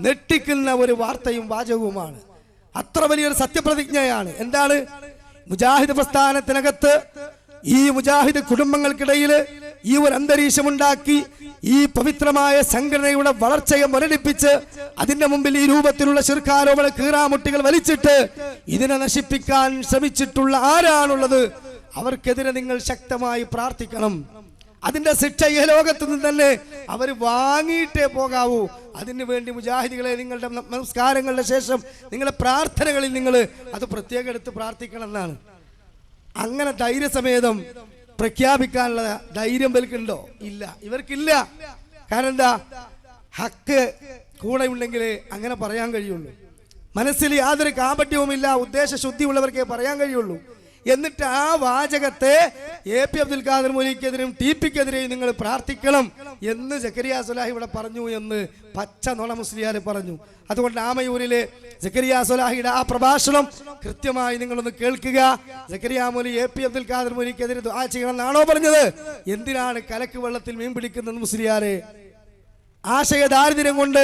നെട്ടിക്കുന്ന ഒരു വാർത്തയും വാചകവുമാണ്, അത്ര വലിയൊരു സത്യപ്രതിജ്ഞയാണ്. എന്താണ്? മുജാഹിദ് പ്രസ്ഥാനത്തിനകത്ത് ഈ മുജാഹിദ് കുടുംബങ്ങൾക്കിടയിൽ ഈ ഒരു അന്തരീക്ഷമുണ്ടാക്കി ഈ പവിത്രമായ സംഘടനയുടെ വളർച്ചയെ മുരടിപ്പിച്ച് അതിന്റെ മുമ്പിൽ ഈ രൂപത്തിലുള്ള ശിർക്കാരോപണ കീറാമുട്ടികൾ വലിച്ചിട്ട് ഇതിനെ നശിപ്പിക്കാൻ ശ്രമിച്ചിട്ടുള്ള ആരാണുള്ളത്, അവർക്കെതിരെ നിങ്ങൾ ശക്തമായി പ്രാർത്ഥിക്കണം. അതിന്റെ ശിക്ഷ ഈ ലോകത്ത് നിന്ന് തന്നെ അവർ വാങ്ങിയിട്ടേ പോകാവൂ. അതിനു വേണ്ടി മുജാഹിദികളെ നിങ്ങളുടെ നമസ്കാരങ്ങളുടെ ശേഷം നിങ്ങളുടെ പ്രാർത്ഥനകളിൽ നിങ്ങൾ അത് പ്രത്യേകം എടുത്ത് പ്രാർത്ഥിക്കണം എന്നാണ്. അങ്ങനെ ധൈര്യസമേതം പ്രഖ്യാപിക്കാനുള്ള ധൈര്യം ഇവർക്കുണ്ടോ? ഇല്ല, ഇവർക്കില്ല. കാരണം എന്താ? ഹക്ക് കൂടെ ഉണ്ടെങ്കിൽ അങ്ങനെ പറയാൻ കഴിയുള്ളൂ. മനസ്സിൽ യാതൊരു കാപട്യവുമില്ല, ഉദ്ദേശശുദ്ധിയുള്ളവർക്കേ പറയാൻ കഴിയുള്ളൂ. എന്നിട്ട് ആ വാചകത്തെ എ പി അബ്ദുൽ ഖാദർ മൗലവിക്കെതിരെയും ടി പിക്കെതിരെയും നിങ്ങൾ പ്രാർത്ഥിക്കണം എന്ന് സക്കരിയ സ്വലാഹി ഇവിടെ പറഞ്ഞു എന്ന് പച്ച നുണ മുസ്ലിയാർ പറഞ്ഞു. അതുകൊണ്ട് ആമയൂരിലെ സക്കരിയ സ്വലാഹിയുടെ ആ പ്രഭാഷണം കൃത്യമായി നിങ്ങളൊന്ന് കേൾക്കുക. സക്കരിയ മൗലവി എ പി അബ്ദുൽ ഖാദർ മൗലവിക്കെതിരെ ദുആ ചെയ്യണമെന്നാണോ പറഞ്ഞത്? എന്തിനാണ് കലക്ക് വെള്ളത്തിൽ മീൻ പിടിക്കുന്നത് മുസ്ലിയാരെ? ആശയ ദാരിദ്ര്യം കൊണ്ട്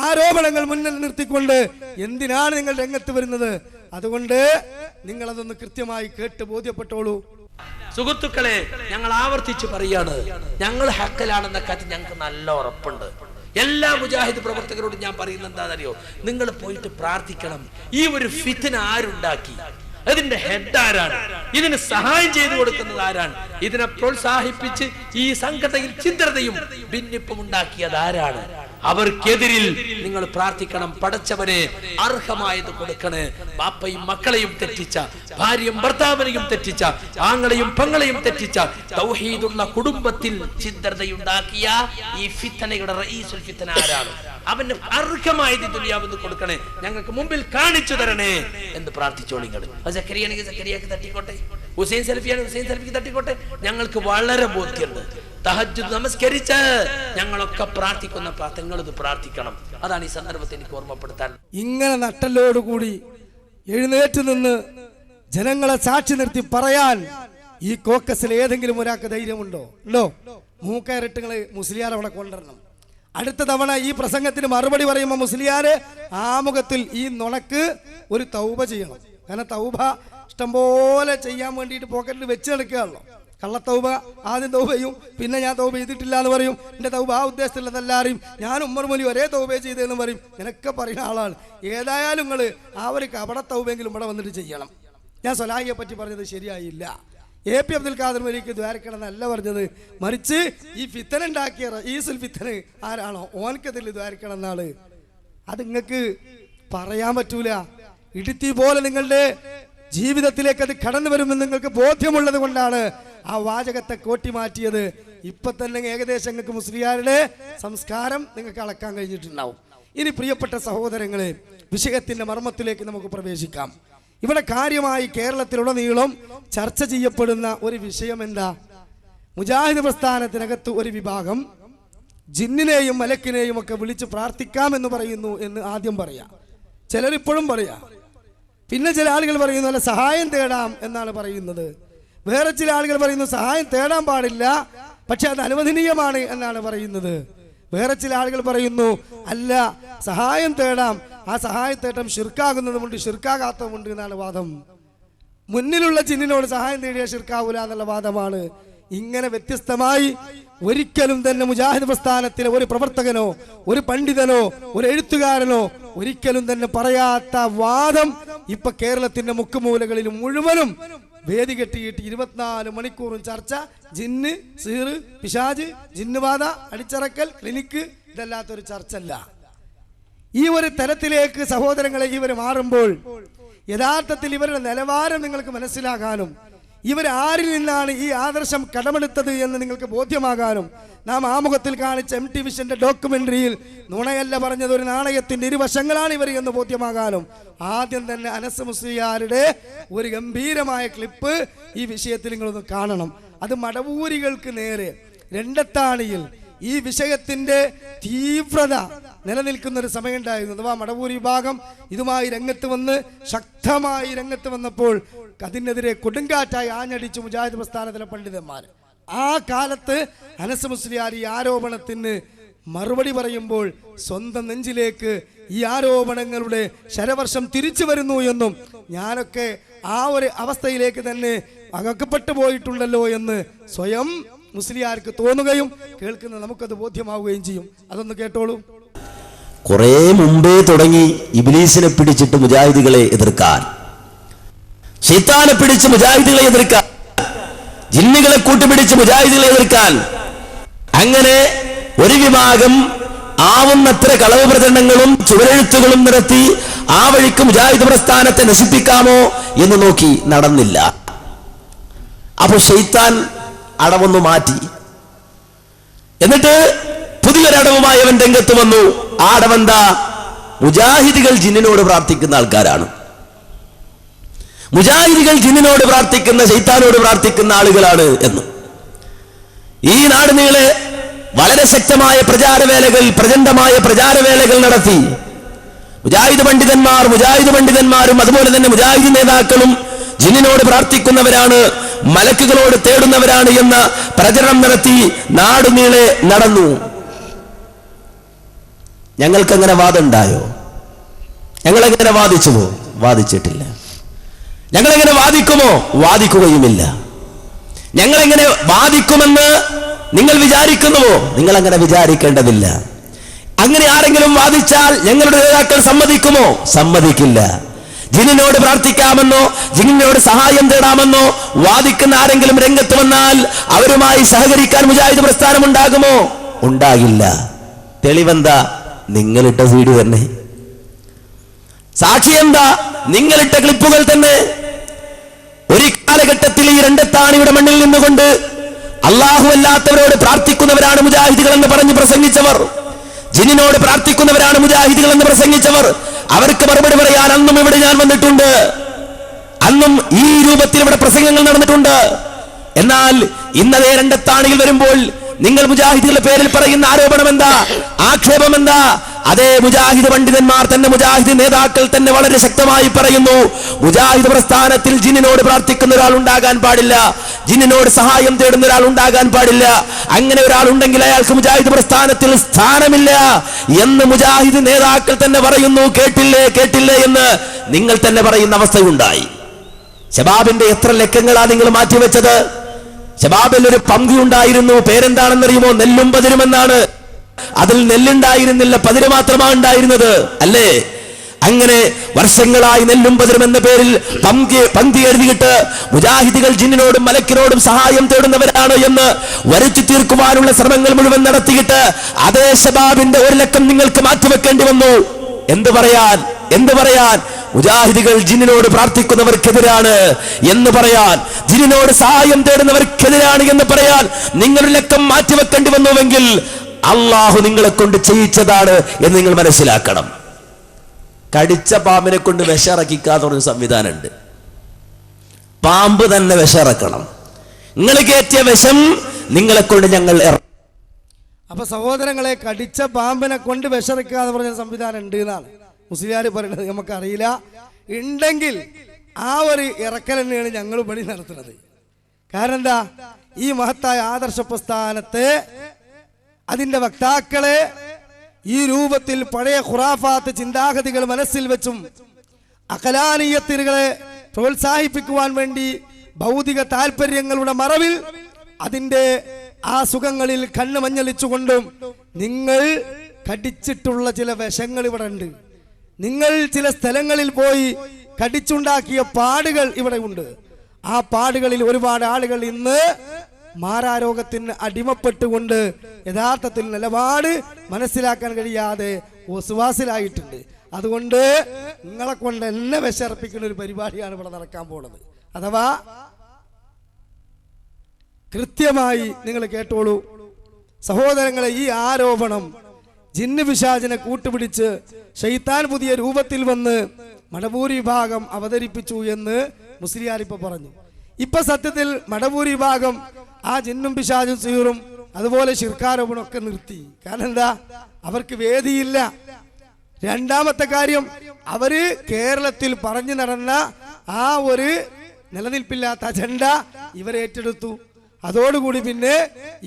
ആരോപണങ്ങൾ മുന്നിൽ നിർത്തിക്കൊണ്ട് എന്തിനാണ് നിങ്ങൾ രംഗത്ത് വരുന്നത്? അതുകൊണ്ട് നിങ്ങൾ അതൊന്ന് കൃത്യമായി കേട്ട് ബോധ്യപ്പെട്ടോളൂ. സുഹൃത്തുക്കളെ, ഞങ്ങൾ ആവർത്തിച്ച് പറയാണ്, ഞങ്ങൾ ഹക്കലാണെന്ന കാര്യം ഞങ്ങൾക്ക് നല്ല ഉറപ്പുണ്ട്. എല്ലാ മുജാഹിദ് പ്രവർത്തകരോടും ഞാൻ പറയുന്നത് എന്താണെന്നറിയോ? നിങ്ങൾ പോയിട്ട് പ്രാർത്ഥിക്കണം. ഈ ഒരു ഫിത്ന ആരുണ്ടാക്കി? അതിന്റെ ഹെഡ് ആരാണ്? ഇതിന് സഹായം ചെയ്തു കൊടുക്കുന്നത് ആരാണ്? ഇതിനെ പ്രോത്സാഹിപ്പിച്ച് ഈ സംഘടനയിൽ ചിന്തയും ഭിന്നിപ്പും ഉണ്ടാക്കിയത് ആരാണ്? അവർക്കെതിരിൽ നിങ്ങൾ പ്രാർത്ഥിക്കണം. പടച്ചവനെ അർഹമായത് കൊടുക്കണേ. ബാപ്പയും മക്കളെയും തെറ്റിച്ച, ഭാര്യയും ഭർത്താവിനെയും തെറ്റിച്ച, ആങ്ങളെയും പെങ്ങളെയും തെറ്റിച്ച, തൗഹീദുള്ള കുടുംബത്തിൽ ചിന്തയുണ്ടാക്കിയ ഈ ഫിത്നയുടെ റഈസുൽ ഫിത്ന ആരാണ്? അവന് അർഹമായത് ദുനിയാവെന്ന് കൊടുക്കണേ, ഞങ്ങൾക്ക് മുമ്പിൽ കാണിച്ചു തരണേ എന്ന് പ്രാർത്ഥിച്ചോളി. നിങ്ങൾ സക്കരിയാണെങ്കിൽ സക്കരിയാക്ക് തട്ടിക്കോട്ടെ, ഹുസൈൻ സലഫിയാണെങ്കിൽ ഹുസൈൻ സലഫിക്ക് തട്ടിക്കോട്ടെ. ഞങ്ങൾക്ക് വളരെ ബോധ്യമുണ്ട്. തഹജ്ജുദ് നമസ്കരിച്ച് ഞങ്ങളൊക്കെ പ്രാർത്ഥിക്കുന്ന പ്രാർത്ഥനകളിത് പ്രാർത്ഥിക്കണം. അതാണ് ഈ സന്ദർഭത്തിൽ എനിക്ക് ഓർമ്മപ്പെടുത്താൻ. ഇങ്ങനെ നട്ടലോടുകൂടി എഴുന്നേറ്റ് നിന്ന് ജനങ്ങളെ സാക്ഷി നിർത്തി പറയാൻ ഈ കോക്കസിൽ ഏതെങ്കിലും ഒരാൾക്ക് ധൈര്യമുണ്ടോ? ഉണ്ടോ? മൂക്കയറിട്ടുകൾ മുസ്ലിയാർ അവിടെ കൊണ്ടുവരണം. അടുത്ത തവണ ഈ പ്രസംഗത്തിന് മറുപടി പറയുമ്പോൾ മുസ്ലിയാര് ആമുഖത്തിൽ ഈ നുണക്ക് ഒരു തൗബ ചെയ്യണം. കാരണം തൗബ ഇഷ്ടംപോലെ ചെയ്യാൻ വേണ്ടിയിട്ട് പോക്കറ്റിൽ വെച്ച് നടക്കുകയാണല്ലോ. കള്ളത്തൗബ ആദ്യം തൗബ ചെയ്യും, പിന്നെ ഞാൻ തൗബ ചെയ്തിട്ടില്ല എന്ന് പറയും. എൻ്റെ തൗബ ആ ഉദ്ദേശത്തിലുള്ളതെല്ലാവരെയും ഞാൻ ഉമ്മർ മൊലി ഒരേ തൗബ ചെയ്തതെന്ന് പറയും. നിനക്കെ പറയുന്ന ആളാണ്. ഏതായാലും നിങ്ങൾ ആ ഒരു കപട തൗബെങ്കിലും ഇവിടെ വന്നിട്ട് ചെയ്യണം. ഞാൻ സ്വലാഹിയെ പറ്റി പറഞ്ഞത് ശരിയായില്ല. എ പി അബ്ദുൽ ഖാദർ മൗലവിക്ക് ദ്വാരക്കണം എന്നല്ല പറഞ്ഞത്, മറിച്ച് ഈ ഫിത്തന ഉണ്ടാക്കിയ റഈസുൽ ഫിത്തന ആരാണോ ഓൻക്കെതിൽ ദ്വാരക്കണം എന്നാണ്. അത് നിങ്ങൾക്ക് പറയാൻ പറ്റൂല. ഇടുത്തി പോലെ നിങ്ങളുടെ ജീവിതത്തിലേക്ക് അത് കടന്നു വരുമെന്ന് നിങ്ങൾക്ക് ബോധ്യമുള്ളത് കൊണ്ടാണ് ആ വാചകത്തെ കോട്ടി മാറ്റിയത്. ഇപ്പൊ തന്നെ ഏകദേശം നിങ്ങൾക്ക് മുസ്ലിയാരുടെ സംസ്കാരം നിങ്ങൾക്ക് അളക്കാൻ കഴിഞ്ഞിട്ടുണ്ടാവും. ഇനി പ്രിയപ്പെട്ട സഹോദരങ്ങളെ, വിഷയത്തിന്റെ മർമ്മത്തിലേക്ക് നമുക്ക് പ്രവേശിക്കാം. ഇവിടെ കാര്യമായി കേരളത്തിലുടനീളം ചർച്ച ചെയ്യപ്പെടുന്ന ഒരു വിഷയം എന്താ? മുജാഹിദ് പ്രസ്ഥാനത്തിനകത്ത് ഒരു വിഭാഗം ജിന്നിനെയും മലക്കിനെയും ഒക്കെ വിളിച്ച് പ്രാർത്ഥിക്കാമെന്ന് പറയുന്നു എന്ന് ആദ്യം പറയാം. ചിലരിപ്പോഴും പറയാം. പിന്നെ ചില ആളുകൾ പറയുന്നു അല്ല സഹായം തേടാം എന്നാണ് പറയുന്നത്. വേറെ ചില ആളുകൾ പറയുന്നു സഹായം തേടാൻ പാടില്ല, പക്ഷെ അത് അനുവദനീയമാണ് എന്നാണ് പറയുന്നത്. വേറെ ചില ആളുകൾ പറയുന്നു അല്ല സഹായം തേടാം, ആ സഹായത്തേട്ടം ഷിർക്കാകുന്നതുമുണ്ട് ഷിർക്കാകാത്തതുമുണ്ട് എന്നാണ് വാദം. മുന്നിലുള്ള ജിന്നിനോട് സഹായം തേടിയ ഷിർക്കാവൂല എന്നുള്ള വാദമാണ്. ഇങ്ങനെ വ്യത്യസ്തമായി ഒരിക്കലും തന്നെ മുജാഹിദ് പ്രസ്ഥാനത്തിലെ ഒരു പ്രവർത്തകനോ ഒരു പണ്ഡിതനോ ഒരു എഴുത്തുകാരനോ ഒരിക്കലും തന്നെ പറയാത്ത വാദം ഇപ്പൊ കേരളത്തിന്റെ മുക്കുമൂലകളിൽ മുഴുവനും വേദി കെട്ടിയിട്ട് 24 മണിക്കൂറും ചർച്ച. ജിന്ന്, സീറ്, പിശാജ്, ജിന്നുബാധ, അടിച്ചറക്കൽ, ക്ലിനിക്ക്, ഇതല്ലാത്തൊരു ചർച്ചല്ല. ഈ ഒരു തലത്തിലേക്ക് സഹോദരങ്ങളെ ഇവർ മാറുമ്പോൾ യഥാർത്ഥത്തിൽ ഇവരുടെ നിലവാരം നിങ്ങൾക്ക് മനസ്സിലാകാനും ഇവർ ആരിൽ നിന്നാണ് ഈ ആദർശം കടമെടുത്തത് എന്ന് നിങ്ങൾക്ക് ബോധ്യമാകാനും നാം ആമുഖത്തിൽ കാണിച്ച MT വിഷന്റെ ഡോക്യുമെന്ററിയിൽ നുണയല്ല പറഞ്ഞത്, ഒരു നാണയത്തിന്റെ ഇരുവശങ്ങളാണ് ഇവർ എന്ന് ബോധ്യമാകാനും ആദ്യം തന്നെ അനസ് മുസ്ലിയാരുടെ ഒരു ഗംഭീരമായ ക്ലിപ്പ് ഈ വിഷയത്തിൽ നിങ്ങളൊന്ന് കാണണം. അത് മടവൂരികൾക്ക് നേരെ രണ്ടത്താണിയിൽ ഈ വിഷയത്തിന്റെ തീവ്രത നിലനിൽക്കുന്ന ഒരു സമയമുണ്ടായിരുന്നു. അഥവാ മടവൂർ വിഭാഗം ഇതുമായി രംഗത്ത് വന്ന് ശക്തമായി രംഗത്ത് വന്നപ്പോൾ അതിനെതിരെ കൊടുങ്കാറ്റായി ആഞ്ഞടിച്ചു മുജാഹിദ് പ്രസ്ഥാനത്തിലെ പണ്ഡിതന്മാർ. ആ കാലത്ത് അനസ് മുസ്ലിയാർ ഈ ആരോപണത്തിന് മറുപടി പറയുമ്പോൾ സ്വന്തം നെഞ്ചിലേക്ക് ഈ ആരോപണങ്ങളുടെ ശരവർഷം തിരിച്ചു വരുന്നു എന്നും ഞാനൊക്കെ ആ ഒരു അവസ്ഥയിലേക്ക് തന്നെ അകപ്പെട്ടു പോയിട്ടുണ്ടല്ലോ എന്ന് സ്വയം മുസ്ലിയാർക്ക് തോന്നുകയും കേൾക്കുന്ന നമുക്കത് ബോധ്യമാവുകയും ചെയ്യും. അതൊന്ന് കേട്ടോളൂ. കുറെ മുമ്പേ തുടങ്ങി ഇബ്ലീസിനെ പിടിച്ചിട്ട് മുജാഹിദുകളെ എതിർക്കാൻ, ശൈത്താനെ പിടിച്ച് മുജാഹിദുകളെ എതിർക്കാൻ, ജിന്നുകളെ കൂട്ടുപിടിച്ച് മുജാഹിദുകളെ എതിർക്കാൻ, അങ്ങനെ ഒരു വിഭാഗം ആവുന്നത്ര കളവ് പ്രചരണങ്ങളും ചുവരെഴുത്തുകളും നടത്തി ആ വഴിക്ക് മുജാഹിദ് പ്രസ്ഥാനത്തെ നശിപ്പിക്കാമോ എന്ന് നോക്കി, നടന്നില്ല. അപ്പൊ ശൈത്താൻ അടവൊന്നു മാറ്റി. എന്നിട്ട് പുതിയൊരടവുമായി അവൻ രംഗത്ത് വന്നു. ആ അടവെന്താ? മുജാഹിദുകൾ ജിന്നിനോട് പ്രാർത്ഥിക്കുന്ന ആൾക്കാരാണ്. മുജാഹിദുകൾ ജിന്നിനോട് പ്രാർത്ഥിക്കുന്ന, ശൈത്താനോട് പ്രാർത്ഥിക്കുന്ന ആളുകളാണ് എന്ന് ഈ നാട് നീളെ വളരെ ശക്തമായ പ്രചാരവേലകൾ, പ്രചണ്ഡമായ പ്രചാരവേലകൾ നടത്തി. മുജാഹിദ് പണ്ഡിതന്മാരും അതുപോലെ തന്നെ മുജാഹിദ് നേതാക്കളും ജിന്നിനോട് പ്രാർത്ഥിക്കുന്നവരാണ്, മലക്കുകളോട് തേടുന്നവരാണ് എന്ന പ്രചരണം നടത്തി നാടുനീളെ നടന്നു. ഞങ്ങൾക്കങ്ങനെ വാദമുണ്ടായോ? ഞങ്ങളെങ്ങനെ വാദിച്ചുവോ? വാദിച്ചിട്ടില്ല. ഞങ്ങളെങ്ങനെ വാദിക്കുമോ? വാദിക്കുകയുമില്ല. ഞങ്ങളെങ്ങനെ വാദിക്കുമെന്ന് നിങ്ങൾ വിചാരിക്കുന്നുവോ? നിങ്ങൾ അങ്ങനെ വിചാരിക്കേണ്ടതില്ല. അങ്ങനെ ആരെങ്കിലും വാദിച്ചാൽ ഞങ്ങളുടെ നേതാക്കൾ സമ്മതിക്കുമോ? സമ്മതിക്കില്ല. ജിന്നിനോട് പ്രാർത്ഥിക്കാമെന്നോ ജിന്നിനോട് സഹായം തേടാമെന്നോ വാദിക്കുന്ന ആരെങ്കിലും രംഗത്ത് വന്നാൽ അവരുമായി സഹകരിക്കാൻ മുജാഹിദ് പ്രസ്ഥാനം ഉണ്ടാകുമോ? ഉണ്ടാകില്ല. തെളിവെന്താ? നിങ്ങളിട്ട വീഡിയോ തന്നെ. സാക്ഷി എന്താ? നിങ്ങളിട്ട ക്ലിപ്പുകൾ തന്നെ. ഒരു കാലഘട്ടത്തിൽ ഈ രണ്ടത്താണിയുടെ മണ്ണിൽ നിന്നുകൊണ്ട് അല്ലാഹു അല്ലാത്തവരോട് പ്രാർത്ഥിക്കുന്നവരാണ് മുജാഹിദുകൾ എന്ന് പറഞ്ഞ് പ്രസംഗിച്ചവർ, ജിന്നിനോട് പ്രാർത്ഥിക്കുന്നവരാണ് മുജാഹിദുകൾ എന്ന് പ്രസംഗിച്ചവർ, അവർക്ക് മറുപടി പറയാൻ അന്നും ഇവിടെ ഞാൻ വന്നിട്ടുണ്ട്. അന്നും ഈ രൂപത്തിൽ ഇവിടെ പ്രസംഗങ്ങൾ നടന്നിട്ടുണ്ട്. എന്നാൽ ഇന്നതേ രണ്ടത്താണിയിൽ വരുമ്പോൾ നിങ്ങൾ മുജാഹിദുകളുടെ പേരിൽ പറയുന്ന ആരോപണം എന്താ? ആക്ഷേപം എന്താ? അതേ മുജാഹിദ് പണ്ഡിതന്മാർ തന്നെ, മുജാഹിദ് നേതാക്കൾ തന്നെ വളരെ ശക്തമായി പറയുന്നു, മുജാഹിദ് പ്രസ്ഥാനത്തിൽ ജിന്നിനോട് പ്രാർത്ഥിക്കുന്ന ഒരാൾ ഉണ്ടാകാൻ പാടില്ല, ജിന്നിനോട് സഹായം തേടുന്ന ഒരാൾ ഉണ്ടാകാൻ പാടില്ല. അങ്ങനെ ഒരാൾ ഉണ്ടെങ്കിൽ അയാൾക്ക് മുജാഹിദ് പ്രസ്ഥാനത്തിൽ സ്ഥാനമില്ല എന്ന് മുജാഹിദ് നേതാക്കൾ തന്നെ പറയുന്നു. കേട്ടില്ലേ എന്ന് നിങ്ങൾ തന്നെ പറയുന്ന അവസ്ഥയുണ്ടായി. ശബാബിന്റെ എത്ര ലക്കങ്ങളാ നിങ്ങൾ മാറ്റിവെച്ചത്? ശബാബിൽ ഒരു പങ്കി ഉണ്ടായിരുന്നു, പേരെന്താണെന്നറിയുമോ? നെല്ലും പതിരുമെന്നാണ്. അതിൽ നെല്ലുണ്ടായിരുന്നില്ല, പതിര് മാത്രമാണ് ഉണ്ടായിരുന്നത്, അല്ലേ? അങ്ങനെ വർഷങ്ങളായി നെല്ലും പതിരും എന്ന പേരിൽ പങ്ക്തി എഴുതിയിട്ട് മുജാഹിദുകൾ ജിന്നിനോടും മലക്കിനോടും സഹായം തേടുന്നവരാണ് എന്ന് വരുത്തി തീർക്കുവാനുള്ള ശ്രമങ്ങൾ മുഴുവൻ നടത്തിയിട്ട് അതേ ശബാബിന്റെ 1 ലക്കം നിങ്ങൾക്ക് മാറ്റിവെക്കേണ്ടി വന്നു. എന്ത് പറയാൻ? മുജാഹിദുകൾ ജിന്നിനോട് പ്രാർത്ഥിക്കുന്നവർക്കെതിരാണ് എന്ന് പറയാൻ, ജിന്നിനോട് സഹായം തേടുന്നവർക്കെതിരാണ് എന്ന് പറയാൻ നിങ്ങൾ 1 ലക്കം മാറ്റിവെക്കേണ്ടി വന്നുവെങ്കിൽ അള്ളാഹു നിങ്ങളെ കൊണ്ട് ചെയ്യിച്ചതാണ് എന്ന് നിങ്ങൾ മനസ്സിലാക്കണം. കടിച്ച പാമ്പിനെ കൊണ്ട് വിഷറക്കിക്കാന്ന് പറഞ്ഞ സംവിധാനമുണ്ട്. പാമ്പ് തന്നെ വിഷറക്കണം. നിങ്ങൾ കയറ്റിയ വിഷം നിങ്ങളെ കൊണ്ട് ഞങ്ങൾ അപ്പൊ സഹോദരങ്ങളെ, കടിച്ച പാമ്പിനെ കൊണ്ട് വിഷറക്കാന്ന് പറഞ്ഞ സംവിധാനം ഉണ്ട് എന്നാണ് മുസ്ലിയാർ പറയുന്നത്. നമുക്കറിയില്ല. ഉണ്ടെങ്കിൽ ആ ഒരു ഇറക്കൽ തന്നെയാണ് ഞങ്ങൾ പണി നടത്തുന്നത്. കാരണം എന്താ? ഈ മഹത്തായ ആദർശ പ്രസ്ഥാനത്തെ, അതിന്റെ വക്താക്കളെ ഈ രൂപത്തിൽ പഴയ ഖുറാഫാത്ത് ചിന്താഗതികൾ മനസ്സിൽ വെച്ചും അഖലാനീയത്തുകളെ പ്രോത്സാഹിപ്പിക്കുവാൻ വേണ്ടി ഭൗതിക താല്പര്യങ്ങളുടെ മറവിൽ അതിന്റെ ആ സുഖങ്ങളിൽ കണ്ണ് മഞ്ഞളിച്ചുകൊണ്ടും നിങ്ങൾ കടിച്ചിട്ടുള്ള ചില വിഷങ്ങൾ ഇവിടെ ഉണ്ട്. നിങ്ങൾ ചില സ്ഥലങ്ങളിൽ പോയി കടിച്ചുണ്ടാക്കിയ പാടുകൾ ഇവിടെ ഉണ്ട്. ആ പാടുകളിൽ ഒരുപാട് ആളുകൾ ഇന്ന് മാരാരോഗത്തിന് അടിമപ്പെട്ടുകൊണ്ട് യഥാർത്ഥത്തിൽ നിലപാട് മനസ്സിലാക്കാൻ കഴിയാതെ ഒസുവാസിലായിട്ടുണ്ട്. അതുകൊണ്ട് നിങ്ങളെ കൊണ്ട് എന്നെ വിശർപ്പിക്കുന്ന ഒരു പരിപാടിയാണ് ഇവിടെ നടക്കാൻ പോകുന്നത്. അഥവാ കൃത്യമായി നിങ്ങൾ കേട്ടോളൂ സഹോദരങ്ങളെ, ഈ ആരോപണം ജിന്ന് പിശാചിനെ കൂട്ടുപിടിച്ച് ശൈത്താൻ പുതിയ രൂപത്തിൽ വന്ന് മടവൂർ വിഭാഗം അവതരിപ്പിച്ചു എന്ന് മുസ്ലിയാർ ഇപ്പൊ പറഞ്ഞു. ഇപ്പൊ സത്യത്തിൽ മടവൂർ വിഭാഗം ആ ജിന്നും പിശാചും സീറും അതുപോലെ ശിർക്കാരോപണം ഒക്കെ നിർത്തി. കാരണം എന്താ? അവർക്ക് വേദിയില്ല. രണ്ടാമത്തെ കാര്യം, അവര് കേരളത്തിൽ പറഞ്ഞു നടന്ന ആ ഒരു നിലനിൽപ്പില്ലാത്ത അജണ്ട ഇവരേറ്റെടുത്തു. അതോടുകൂടി പിന്നെ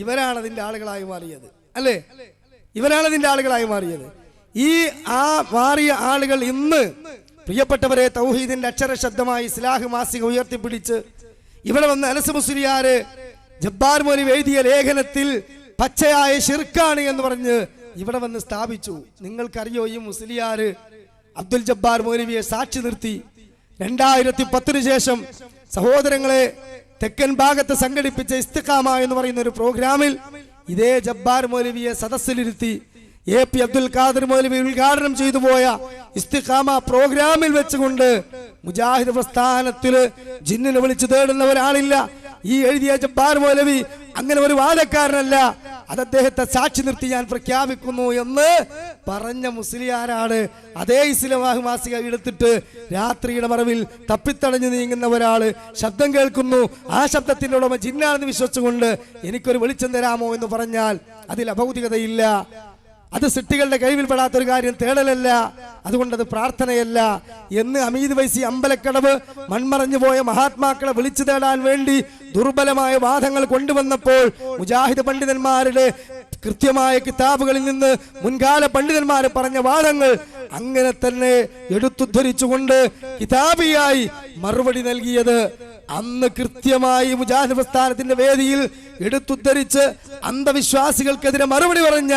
ഇവരാണ് അതിന്റെ ആളുകളായി മാറിയത്, അല്ലേ? ഇവരാണ് അതിന്റെ ആളുകളായി മാറിയത്. ഈ മാറിയ ആളുകൾ ഇന്ന് പ്രിയപ്പെട്ടവരെ തൗഹീദിന്റെ അക്ഷരശബ്ദമായി ഇസ്ലാഹ് മാസിക ഉയർത്തിപ്പിടിച്ച് ഇവിടെ വന്ന് അനസ് മുസ്ലിയാര് ജബ്ബാർ മൗലവി എഴുതിയ ലേഖനത്തിൽ പച്ചയായ ശിർക്കാണ് എന്ന് പറഞ്ഞ് ഇവിടെ വന്ന് സ്ഥാപിച്ചു. നിങ്ങൾക്കറിയോ, ഈ മുസ്ലിയാർ അബ്ദുൽ ജബ്ബാർ മൗലവിയെ സാക്ഷി നിർത്തി 2010 ശേഷം സഹോദരങ്ങളെ തെക്കൻ ഭാഗത്ത് സംഘടിപ്പിച്ച ഇസ്തിഖാമ എന്ന് പറയുന്ന ഒരു പ്രോഗ്രാമിൽ ഇതേ ജബ്ബാർ മൗലവിയെ സദസ്സിലിരുത്തി AP അബ്ദുൽ ഖാദർ മൗലവി ഉദ്ഘാടനം ചെയ്തു പോയ ഇസ്തിഖാമ പ്രോഗ്രാമിൽ വെച്ചുകൊണ്ട് മുജാഹിദ് പ്രസ്ഥാനത്തിൽ ജിന്നിനെ വിളിച്ചു തേടുന്ന ഒരാളില്ല. ഈ എഴുതിയ ജബ്ബാർ മൗലവി അങ്ങനെ ഒരു വാദക്കാരനല്ല, അത് അദ്ദേഹത്തെ സാക്ഷി നിർത്തി ഞാൻ പ്രഖ്യാപിക്കുന്നു എന്ന് പറഞ്ഞ മുസ്ലിയാരാണ്. അതേ ഇസ്ലാമാഹ് മാസിക എടുത്തിട്ട് രാത്രിയുടെ മറവിൽ തപ്പിത്തടഞ്ഞു നീങ്ങുന്ന ഒരാള് ശബ്ദം കേൾക്കുന്നു, ആ ശബ്ദത്തിന്റെ ഉടമ ജിന്നാണെന്ന് വിശ്വസിച്ചുകൊണ്ട് എനിക്കൊരു വെളിച്ചം തരാമോ എന്ന് പറഞ്ഞാൽ അതിൽ അഭൗതികതയില്ല. അത് സിട്ടികളുടെ കഴിവിൽപ്പെടാത്തൊരു കാര്യം, തേടലല്ല, അതുകൊണ്ടത് പ്രാർത്ഥനയല്ല എന്ന് അമീദ് വൈസി അമ്പലക്കടവ് മൺമറഞ്ഞു പോയ മഹാത്മാക്കളെ വിളിച്ചു തേടാൻ വേണ്ടി ദുർബലമായ വാദങ്ങൾ കൊണ്ടുവന്നപ്പോൾ മുജാഹിദ് പണ്ഡിതന്മാരുടെ കൃത്യമായ കിതാബുകളിൽ നിന്ന് മുൻകാല പണ്ഡിതന്മാർ പറഞ്ഞ വാദങ്ങൾ അങ്ങനെ തന്നെ എടുത്തുദ്ധരിച്ചുകൊണ്ട് കിതാബിയായി മറുപടി നൽകിയത് അന്ന് കൃത്യമായി മുജാഹിദ് പ്രസ്ഥാനത്തിന്റെ വേദിയിൽ എടുത്തുദ്ധരിച്ച് അന്ധവിശ്വാസികൾക്കെതിരെ മറുപടി പറഞ്ഞ,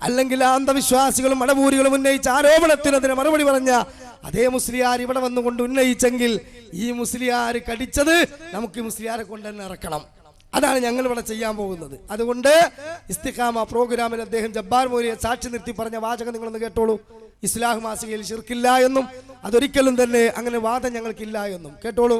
അല്ലെങ്കിൽ ആ അന്ധവിശ്വാസികളും മടപൂരികളും ഉന്നയിച്ച ആരോപണത്തിനെതിരെ മറുപടി പറഞ്ഞ അതേ മുസ്ലിയാർ ഇവിടെ വന്നുകൊണ്ട് ഉന്നയിച്ചെങ്കിൽ ഈ മുസ്ലിയാർ കടിച്ചത് നമുക്ക് ഈ മുസ്ലിയാരെ കൊണ്ട് തന്നെ ഇറക്കണം. അതാണ് ഞങ്ങൾ ഇവിടെ ചെയ്യാൻ പോകുന്നത്. അതുകൊണ്ട് ഇസ്തിഖാമ പ്രോഗ്രാമിൽ അദ്ദേഹം ജബ്ബാർ മൗലവിയെ സാക്ഷി നിർത്തി പറഞ്ഞ വാചകം നിങ്ങളൊന്ന് കേട്ടോളൂ. ഇസ്ലാഹ് മാസികയിൽ ശിർക്കില്ല എന്നും അതൊരിക്കലും തന്നെ അങ്ങനെ വാദം ഞങ്ങൾക്കില്ല എന്നും കേട്ടോളൂ.